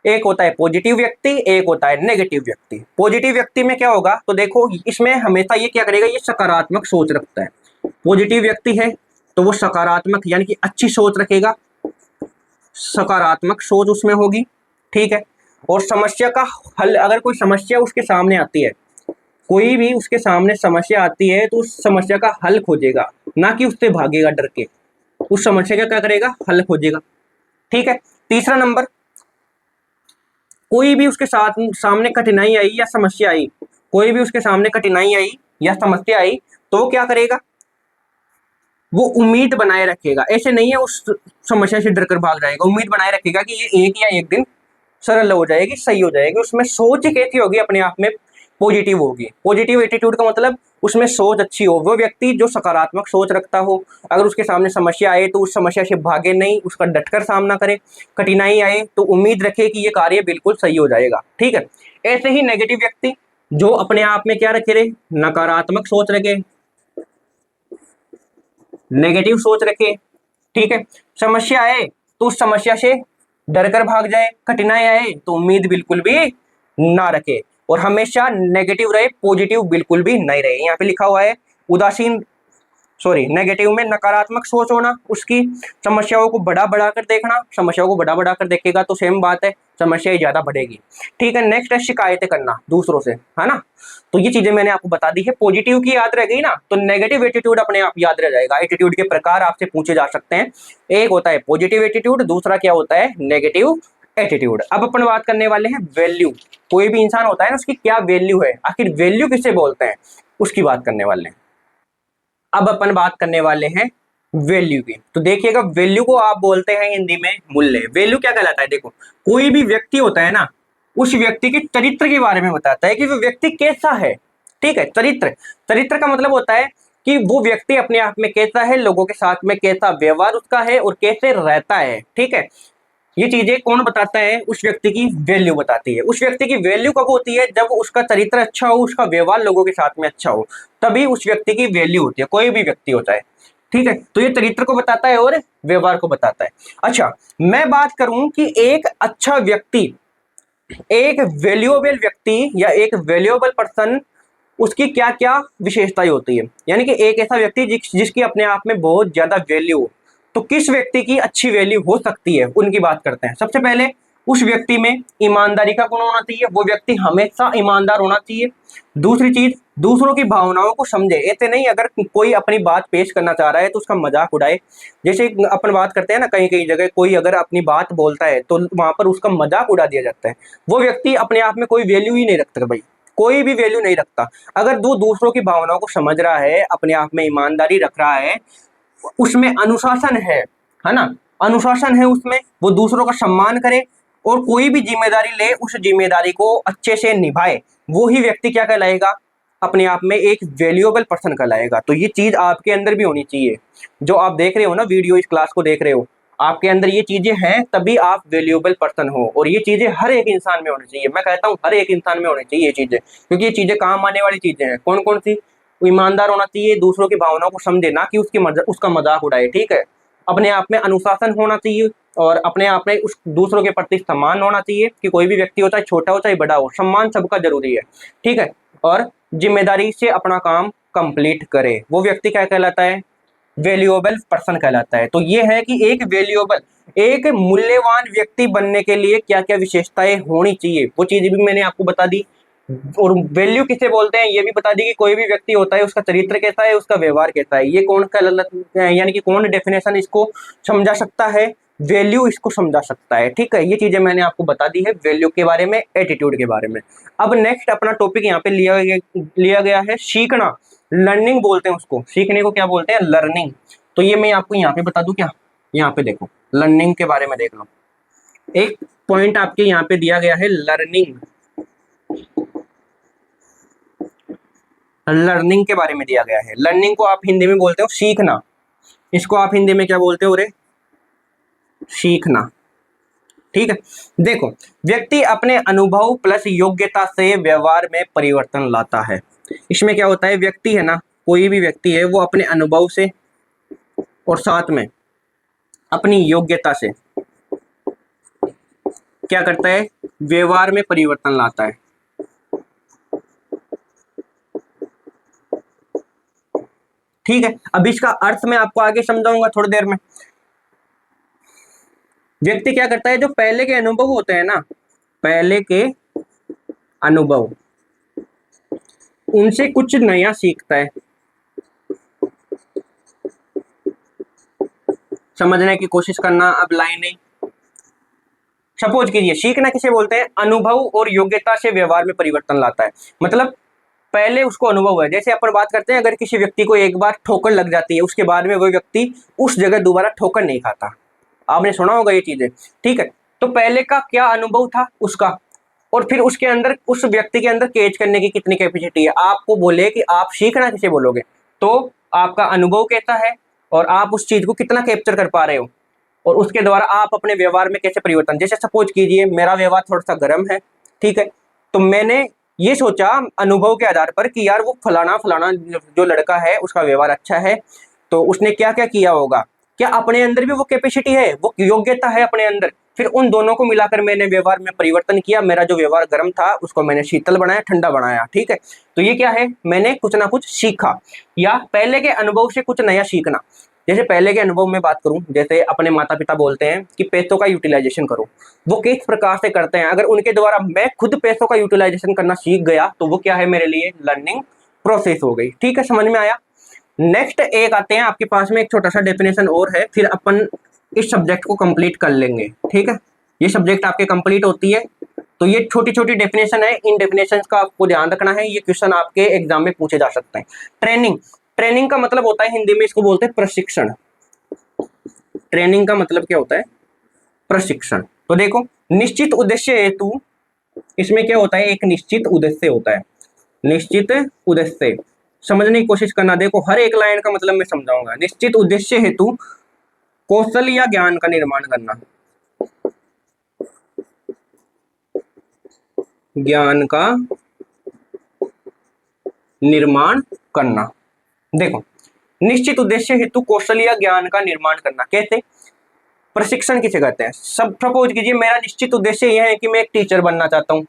एक होता है पॉजिटिव व्यक्ति, एक होता है नेगेटिव व्यक्ति। पॉजिटिव व्यक्ति में क्या होगा, तो देखो इसमें हमेशा ये क्या करेगा, ये सकारात्मक सोच रखता है। पॉजिटिव व्यक्ति है तो वो सकारात्मक यानी कि अच्छी सोच रखेगा, सकारात्मक सोच उसमें होगी। ठीक है, और समस्या का हल, अगर कोई समस्या उसके सामने आती है, कोई भी उसके सामने समस्या आती है तो उस समस्या का हल खोजेगा, ना कि उससे भागेगा डर के। उस समस्या का क्या करेगा, हल खोजेगा। ठीक है, तीसरा नंबर, कोई भी उसके साथ सामने कठिनाई आई या समस्या आई, कोई भी उसके सामने कठिनाई आई या समस्या आई, तो वो क्या करेगा, वो उम्मीद बनाए रखेगा। ऐसे नहीं है उस समस्या से डरकर भाग जाएगा, उम्मीद बनाए रखेगा कि ये एक या एक दिन सरल हो जाएगी, सही हो जाएगी। उसमें सोच कैसी होगी, अपने आप में पॉजिटिव होगी। पॉजिटिव एटीट्यूड का मतलब उसमें सोच अच्छी हो, वो व्यक्ति जो सकारात्मक सोच रखता हो, अगर उसके सामने समस्या आए तो उस समस्या से भागे नहीं, उसका डटकर सामना करे। कठिनाई आए तो उम्मीद रखे कि ये कार्य बिल्कुल सही हो जाएगा। ठीक है, ऐसे ही नेगेटिव व्यक्ति जो अपने आप में क्या रखे रहे, नकारात्मक सोच रखे, नेगेटिव सोच रखे, ठीक है। समस्या आए तो उस समस्या से डर कर भाग जाए, कठिनाई आए तो उम्मीद बिल्कुल भी ना रखे, और हमेशा नेगेटिव रहे, पॉजिटिव बिल्कुल भी नहीं रहे। यहाँ पे लिखा हुआ है उदासीन, सॉरी, नेगेटिव में नकारात्मक सोच होना, उसकी समस्याओं को बड़ा बड़ा कर देखना, समस्याओं को बड़ा बड़ा कर देखेगा तो सेम बात है, समस्या ज्यादा बढ़ेगी, ठीक है। नेक्स्ट है शिकायतें करना दूसरों से, है ना। तो ये चीजें मैंने आपको बता दी है। पॉजिटिव की याद रह गई ना, तो नेगेटिव एटीट्यूड अपने आप याद रह जाएगा। एटीट्यूड के प्रकार आपसे पूछे जा सकते हैं, एक होता है पॉजिटिव एटीट्यूड, दूसरा क्या होता है, नेगेटिव एटीट्यूड। अब अपन बात करने वाले हैं वैल्यू। कोई भी इंसान होता है ना, उसकी क्या वैल्यू है, आखिर वैल्यू किसे बोलते हैं, उसकी बात करने वाले हैं। अब अपन बात करने वाले हैं वैल्यू की। तो देखिएगा, वैल्यू को आप बोलते हैं हिंदी में मूल्य। वैल्यू क्या कहलाता है, देखो कोई भी व्यक्ति होता है ना, उस व्यक्ति के चरित्र के बारे में बताता है कि वो व्यक्ति कैसा है, ठीक है। चरित्र, चरित्र का मतलब होता है कि वो व्यक्ति अपने आप में कैसा है, लोगों के साथ में कैसा व्यवहार उसका है और कैसे रहता है, ठीक है। ये चीजें कौन बताता है, उस व्यक्ति की वैल्यू बताती है। उस व्यक्ति की वैल्यू कब होती है, जब उसका चरित्र अच्छा हो, उसका व्यवहार लोगों के साथ में अच्छा हो, तभी उस व्यक्ति की वैल्यू होती है, कोई भी व्यक्ति होता है, ठीक है। तो ये चरित्र को बताता है और व्यवहार को बताता है। अच्छा, मैं बात करूं कि एक अच्छा व्यक्ति, एक वैल्यूएबल व्यक्ति या एक वैल्यूएबल पर्सन, उसकी क्या क्या विशेषताएं होती है, यानी कि एक ऐसा व्यक्ति जिसकी अपने आप में बहुत ज्यादा वैल्यू हो, तो किस व्यक्ति की अच्छी वैल्यू हो सकती है, उनकी बात करते हैं। सबसे पहले उस व्यक्ति में ईमानदारी का गुण होना चाहिए, वो व्यक्ति हमेशा ईमानदार होना चाहिए। दूसरी चीज, दूसरों की भावनाओं को समझे। ऐसे नहीं अगर कोई अपनी बात पेश करना चाह रहा है तो उसका मजाक उड़ाए। जैसे अपन बात करते हैं ना, कहीं कहीं जगह कोई अगर अपनी बात बोलता है तो वहां पर उसका मजाक उड़ा दिया जाता है। वो व्यक्ति अपने आप में कोई वैल्यू ही नहीं रखता भाई, कोई भी वैल्यू नहीं रखता। अगर वो दूसरों की भावनाओं को समझ रहा है, अपने आप में ईमानदारी रख रहा है, उसमें अनुशासन है ना, अनुशासन है उसमें, वो दूसरों का सम्मान करे और कोई भी जिम्मेदारी ले, उस जिम्मेदारी को अच्छे से निभाए, वो ही व्यक्ति क्या कहलाएगा, अपने आप में एक वैल्यूएबल पर्सन कहलाएगा। तो ये चीज आपके अंदर भी होनी चाहिए। जो आप देख रहे हो ना वीडियो, इस क्लास को देख रहे हो, आपके अंदर ये चीजें हैं, तभी आप वैल्यूएबल पर्सन हो। और ये चीजें हर एक इंसान में होनी चाहिए, मैं कहता हूँ हर एक इंसान में होनी चाहिए ये चीजें, क्योंकि ये चीजें काम आने वाली चीजें हैं। कौन कौन सी, ईमानदार होना चाहिए, दूसरों की भावनाओं को समझे, ना कि उसका मजाक उड़ाए, ठीक है। अपने आप में अनुशासन होना चाहिए और अपने आप में उस दूसरों के प्रति सम्मान होना चाहिए, कि कोई भी व्यक्ति होता है, छोटा हो चाहे बड़ा हो, सम्मान सबका जरूरी है, ठीक है। और जिम्मेदारी से अपना काम कंप्लीट करे, वो व्यक्ति क्या कहलाता है, वैल्यूएबल पर्सन कहलाता है। तो ये है कि एक वैल्यूएबल, एक मूल्यवान व्यक्ति बनने के लिए क्या क्या विशेषताएं होनी चाहिए, वो चीज भी मैंने आपको बता दी। और वैल्यू किसे बोलते हैं ये भी बता दी, कि कोई भी व्यक्ति होता है उसका चरित्र कैसा है, उसका व्यवहार कैसा है। ये कौन का, यानी कि कौन डेफिनेशन इसको समझा सकता है, वैल्यू इसको समझा सकता है, ठीक है। ये चीजें मैंने आपको बता दी है वैल्यू के बारे में, एटीट्यूड के बारे में। अब नेक्स्ट अपना टॉपिक यहाँ पे लिया गया है सीखना, लर्निंग बोलते हैं उसको, सीखने को क्या बोलते हैं, लर्निंग। तो ये मैं आपको यहाँ पे बता दूं क्या, यहाँ पे देखो लर्निंग के बारे में देख लो, एक पॉइंट आपके यहाँ पे दिया गया है लर्निंग, लर्निंग के बारे में दिया गया है। लर्निंग को आप हिंदी में बोलते हो सीखना, इसको आप हिंदी में क्या बोलते हो रे, सीखना, ठीक है। देखो, व्यक्ति अपने अनुभव प्लस योग्यता से व्यवहार में परिवर्तन लाता है। इसमें क्या होता है, व्यक्ति है ना, कोई भी व्यक्ति है, वो अपने अनुभव से और साथ में अपनी योग्यता से क्या करता है, व्यवहार में परिवर्तन लाता है, ठीक है। अब इसका अर्थ मैं आपको आगे समझाऊंगा थोड़ी देर में। व्यक्ति क्या करता है, जो पहले के अनुभव होते हैं ना, पहले के अनुभव, उनसे कुछ नया सीखता है, समझने की कोशिश करना। अब लाइन नहीं, सपोज कीजिए, सीखना किसे बोलते हैं, अनुभव और योग्यता से व्यवहार में परिवर्तन लाता है। मतलब पहले उसको अनुभव है, जैसे अपन बात करते हैं, अगर किसी व्यक्ति को एक बार ठोकर लग जाती है, उसके बाद में वो व्यक्ति उस जगह दोबारा ठोकर नहीं खाता, आपने सुना होगा ये चीजें, ठीक है। तो पहले का क्या अनुभव था उसका, और फिर उसके अंदर, उस व्यक्ति के अंदर कैच करने की कितनी कैपेसिटी है। आपको बोले कि आप सीखना किसे बोलोगे, तो आपका अनुभव कैसा है और आप उस चीज को कितना कैप्चर कर पा रहे हो, और उसके द्वारा आप अपने व्यवहार में कैसे परिवर्तन। जैसे सपोज कीजिए मेरा व्यवहार थोड़ा सा गर्म है, ठीक है, तो मैंने ये सोचा अनुभव के आधार पर कि यार वो फलाना फलाना जो लड़का है उसका व्यवहार अच्छा है, तो तो उसने क्या क्या किया होगा, क्या अपने अंदर भी वो कैपेसिटी है, वो योग्यता है अपने अंदर, फिर उन दोनों को मिलाकर मैंने व्यवहार में परिवर्तन किया, मेरा जो व्यवहार गर्म था उसको मैंने शीतल बनाया, ठंडा बनाया। ठीक है, तो ये क्या है, मैंने कुछ ना कुछ सीखा, या पहले के अनुभव से कुछ नया सीखना। जैसे पहले के अनुभव में बात करूं, जैसे अपने माता पिता बोलते हैं कि पैसों का यूटिलाइजेशन करो, वो किस प्रकार से करते हैं, अगर उनके द्वारा मैं खुद पैसों का यूटिलाइजेशन करना सीख गया तो वो क्या है, मेरे लिए लर्निंग प्रोसेस हो गई। ठीक है, समझ में आया। नेक्स्ट एक आते हैं आपके पास में, एक छोटा सा डेफिनेशन और है, फिर अपन इस सब्जेक्ट को कंप्लीट कर लेंगे। ठीक है, ये सब्जेक्ट आपके कंप्लीट होती है, तो ये छोटी छोटी डेफिनेशन है, इन डेफिनेशन का आपको ध्यान रखना है, ये क्वेश्चन आपके एग्जाम में पूछे जा सकते हैं। ट्रेनिंग, ट्रेनिंग का मतलब होता है हिंदी में इसको बोलते हैं प्रशिक्षण। ट्रेनिंग का मतलब क्या होता है, प्रशिक्षण। तो देखो, निश्चित उद्देश्य हेतु, इसमें क्या होता है, एक निश्चित उद्देश्य होता है, निश्चित उद्देश्य समझने की कोशिश करना। देखो, हर एक लाइन का मतलब मैं समझाऊंगा। निश्चित उद्देश्य हेतु कौशल या ज्ञान का निर्माण करना, ज्ञान का निर्माण करना। देखो, निश्चित उद्देश्य हेतु कौशल या ज्ञान का निर्माण करना कैसे, प्रशिक्षण किसे कहते हैं। सब सपोज कीजिए मेरा निश्चित उद्देश्य यह है कि मैं एक टीचर बनना चाहता हूँ।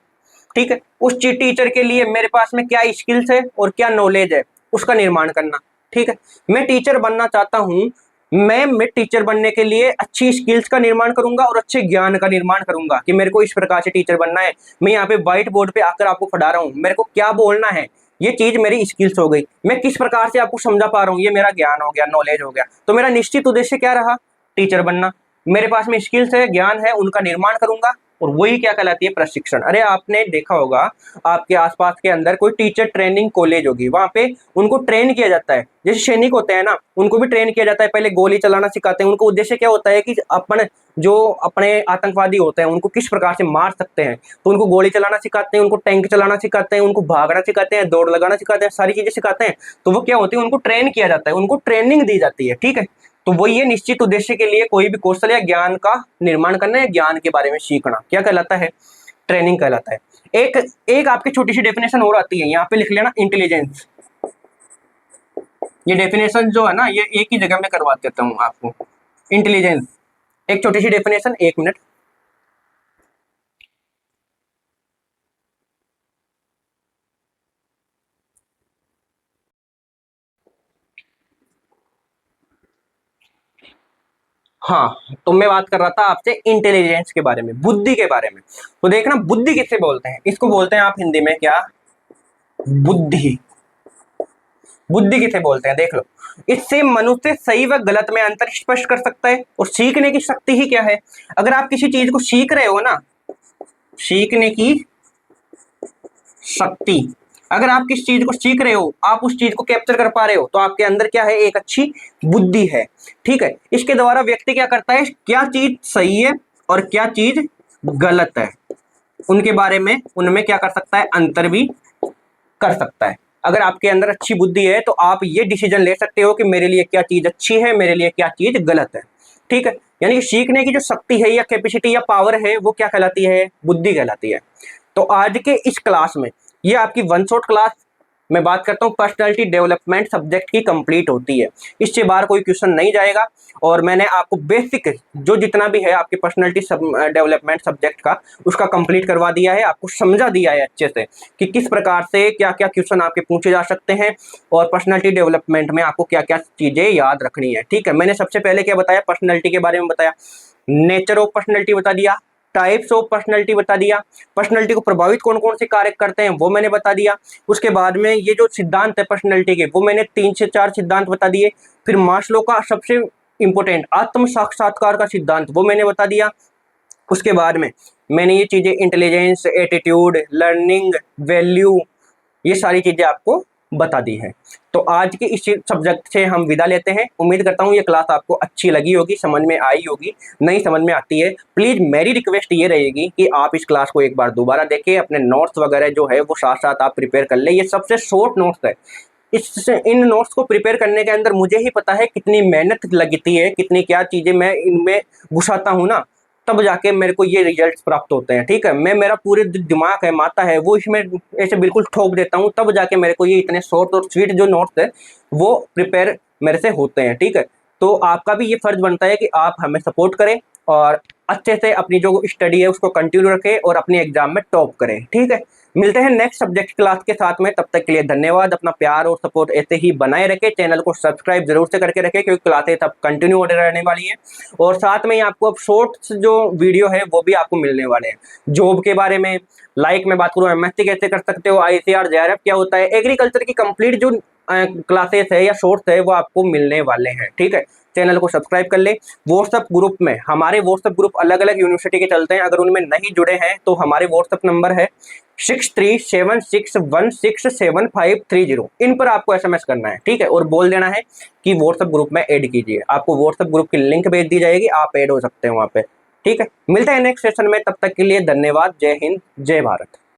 ठीक है, उस टीचर के लिए मेरे पास में क्या स्किल्स है और क्या नॉलेज है, उसका निर्माण करना। ठीक है, मैं टीचर बनना चाहता हूँ, मैं टीचर बनने के लिए अच्छी स्किल्स का निर्माण करूंगा और अच्छे ज्ञान का निर्माण करूंगा कि मेरे को इस प्रकार से टीचर बनना है। मैं यहाँ पे व्हाइट बोर्ड पे आकर आपको पढ़ा रहा हूँ, मेरे को क्या बोलना है, ये चीज मेरी स्किल्स हो गई। मैं किस प्रकार से आपको समझा पा रहा हूँ, ये मेरा ज्ञान हो गया, नॉलेज हो गया। तो मेरा निश्चित उद्देश्य क्या रहा, टीचर बनना। मेरे पास में स्किल्स है, ज्ञान है, उनका निर्माण करूंगा, और वही क्या कहलाती है, प्रशिक्षण। अरे आपने देखा होगा आपके आसपास के अंदर कोई टीचर ट्रेनिंग कॉलेज होगी, वहां पे उनको ट्रेन किया जाता है। जैसे सैनिक होते हैं ना, उनको भी ट्रेन किया जाता है, पहले गोली चलाना सिखाते हैं। उनको उद्देश्य क्या होता है कि अपन जो अपने आतंकवादी होते हैं उनको किस प्रकार से मार सकते हैं, तो उनको गोली चलाना सिखाते हैं, उनको टैंक चलाना सिखाते हैं, उनको भागना सिखाते हैं, दौड़ लगाना सिखाते हैं, सारी चीजें सिखाते हैं। तो वो क्या होती है, उनको ट्रेन किया जाता है, उनको ट्रेनिंग दी जाती है। ठीक है, तो वो ये निश्चित उद्देश्य के लिए कोई भी कौशल या ज्ञान का निर्माण करना है, ज्ञान के बारे में सीखना, क्या कहलाता है, ट्रेनिंग कहलाता है। एक एक आपकी छोटी सी डेफिनेशन और आती है, यहाँ पे लिख लेना, इंटेलिजेंस। ये डेफिनेशन जो है ना, ये एक ही जगह में करवा देता हूँ आपको। इंटेलिजेंस, एक छोटी सी डेफिनेशन, 1 मिनट। हाँ, तो मैं बात कर रहा था आपसे इंटेलिजेंस के बारे में, बुद्धि के बारे में। तो देखना, बुद्धि किसे बोलते हैं, इसको बोलते हैं आप हिंदी में क्या, बुद्धि। बुद्धि किसे बोलते हैं, देख लो। इससे मनुष्य सही व गलत में अंतर स्पष्ट कर सकता है, और सीखने की शक्ति ही क्या है। अगर आप किसी चीज को सीख रहे हो ना, सीखने की शक्ति, अगर आप किस चीज को सीख रहे हो, आप उस चीज को कैप्चर कर पा रहे हो, तो आपके अंदर क्या है, एक अच्छी बुद्धि है। ठीक है, इसके द्वारा व्यक्ति क्या करता है, क्या चीज सही है और क्या चीज गलत है, उनके बारे में, उनमें क्या कर सकता है, अंतर भी कर सकता है। अगर आपके अंदर अच्छी बुद्धि है तो आप ये डिसीजन ले सकते हो कि मेरे लिए क्या चीज अच्छी है, मेरे लिए क्या चीज गलत है। ठीक है, यानी कि सीखने की जो शक्ति है या कैपेसिटी या पावर है, वो क्या कहलाती है, बुद्धि कहलाती है। तो आज के इस क्लास में, ये आपकी वन शॉट क्लास मैं बात करता हूँ, पर्सनालिटी डेवलपमेंट सब्जेक्ट की कंप्लीट होती है। इससे बाहर कोई क्वेश्चन नहीं जाएगा, और मैंने आपको बेसिक जो जितना भी है आपके पर्सनालिटी डेवलपमेंट सब्जेक्ट का, उसका कंप्लीट करवा दिया है, आपको समझा दिया है अच्छे से कि किस प्रकार से क्या क्या क्वेश्चन आपके पूछे जा सकते हैं, और पर्सनालिटी डेवलपमेंट में आपको क्या क्या चीज़ें याद रखनी है। ठीक है, मैंने सबसे पहले क्या बताया, पर्सनालिटी के बारे में बताया, नेचर ऑफ पर्सनालिटी बता दिया, टाइप्स ऑफ पर्सनालिटी बता दिया, पर्सनालिटी को प्रभावित कौन कौन से कारक करते हैं वो मैंने बता दिया। उसके बाद में ये जो सिद्धांत है पर्सनालिटी के, वो मैंने 3 से 4 सिद्धांत बता दिए। फिर मास्लो का सबसे इंपॉर्टेंट आत्म साक्षात्कार का सिद्धांत, वो मैंने बता दिया। उसके बाद में मैंने ये चीज़ें इंटेलिजेंस, एटीट्यूड, लर्निंग, वैल्यू, ये सारी चीज़ें आपको बता दी है। तो आज के इस सब्जेक्ट से हम विदा लेते हैं। उम्मीद करता हूँ ये क्लास आपको अच्छी लगी होगी, समझ में आई होगी। नहीं समझ में आती है, प्लीज़ मेरी रिक्वेस्ट ये रहेगी कि आप इस क्लास को एक बार दोबारा देखें, अपने नोट्स वगैरह जो है वो साथ साथ आप प्रिपेयर कर लें। ये सबसे शॉर्ट नोट्स है, इन नोट्स को प्रिपेयर करने के अंदर मुझे ही पता है कितनी मेहनत लगती है, कितनी क्या चीज़ें मैं इनमें घुसाता हूँ ना। तब जाके मेरे को ये रिजल्ट्स प्राप्त होते हैं। ठीक है, मैं मेरा पूरे जो दिमाग है, माता है, वो इसमें ऐसे बिल्कुल ठोक देता हूँ, तब जाके मेरे को ये इतने शॉर्ट और स्वीट जो नोट्स है वो प्रिपेयर मेरे से होते हैं। ठीक है, तो आपका भी ये फर्ज बनता है कि आप हमें सपोर्ट करें और अच्छे से अपनी जो स्टडी है उसको कंटिन्यू रखें और अपने एग्जाम में टॉप करें। ठीक है, मिलते हैं नेक्स्ट सब्जेक्ट क्लास के साथ में, तब तक के लिए धन्यवाद। अपना प्यार और सपोर्ट ऐसे ही बनाए रखें, चैनल को सब्सक्राइब जरूर से करके रखें क्योंकि क्लासेस अब कंटिन्यू होते रहने वाली हैं। और साथ में ही आपको अब शॉर्ट्स जो वीडियो है वो भी आपको मिलने वाले हैं। जॉब के बारे में, लाइक मैं बात करूँ एमएससी कैसे कर सकते हो, आईसीआर जेआरएफ क्या होता है, एग्रीकल्चर की कंप्लीट जो क्लासेस है या शॉर्ट्स है वो आपको मिलने वाले हैं। ठीक है, चैनल को सब्सक्राइब कर ले। व्हाट्सएप ग्रुप में, हमारे व्हाट्सएप ग्रुप अलग अलग यूनिवर्सिटी के चलते हैं, अगर उनमें नहीं जुड़े हैं तो हमारे व्हाट्सएप नंबर है 6376167530। इन पर आपको एसएमएस करना है। ठीक है, और बोल देना है कि व्हाट्सएप ग्रुप में ऐड कीजिए, आपको व्हाट्सएप ग्रुप की लिंक भेज दी जाएगी, आप ऐड हो सकते हैं वहां पे। ठीक है, मिलते हैं नेक्स्ट सेशन में, तब तक के लिए धन्यवाद। जय हिंद, जय भारत।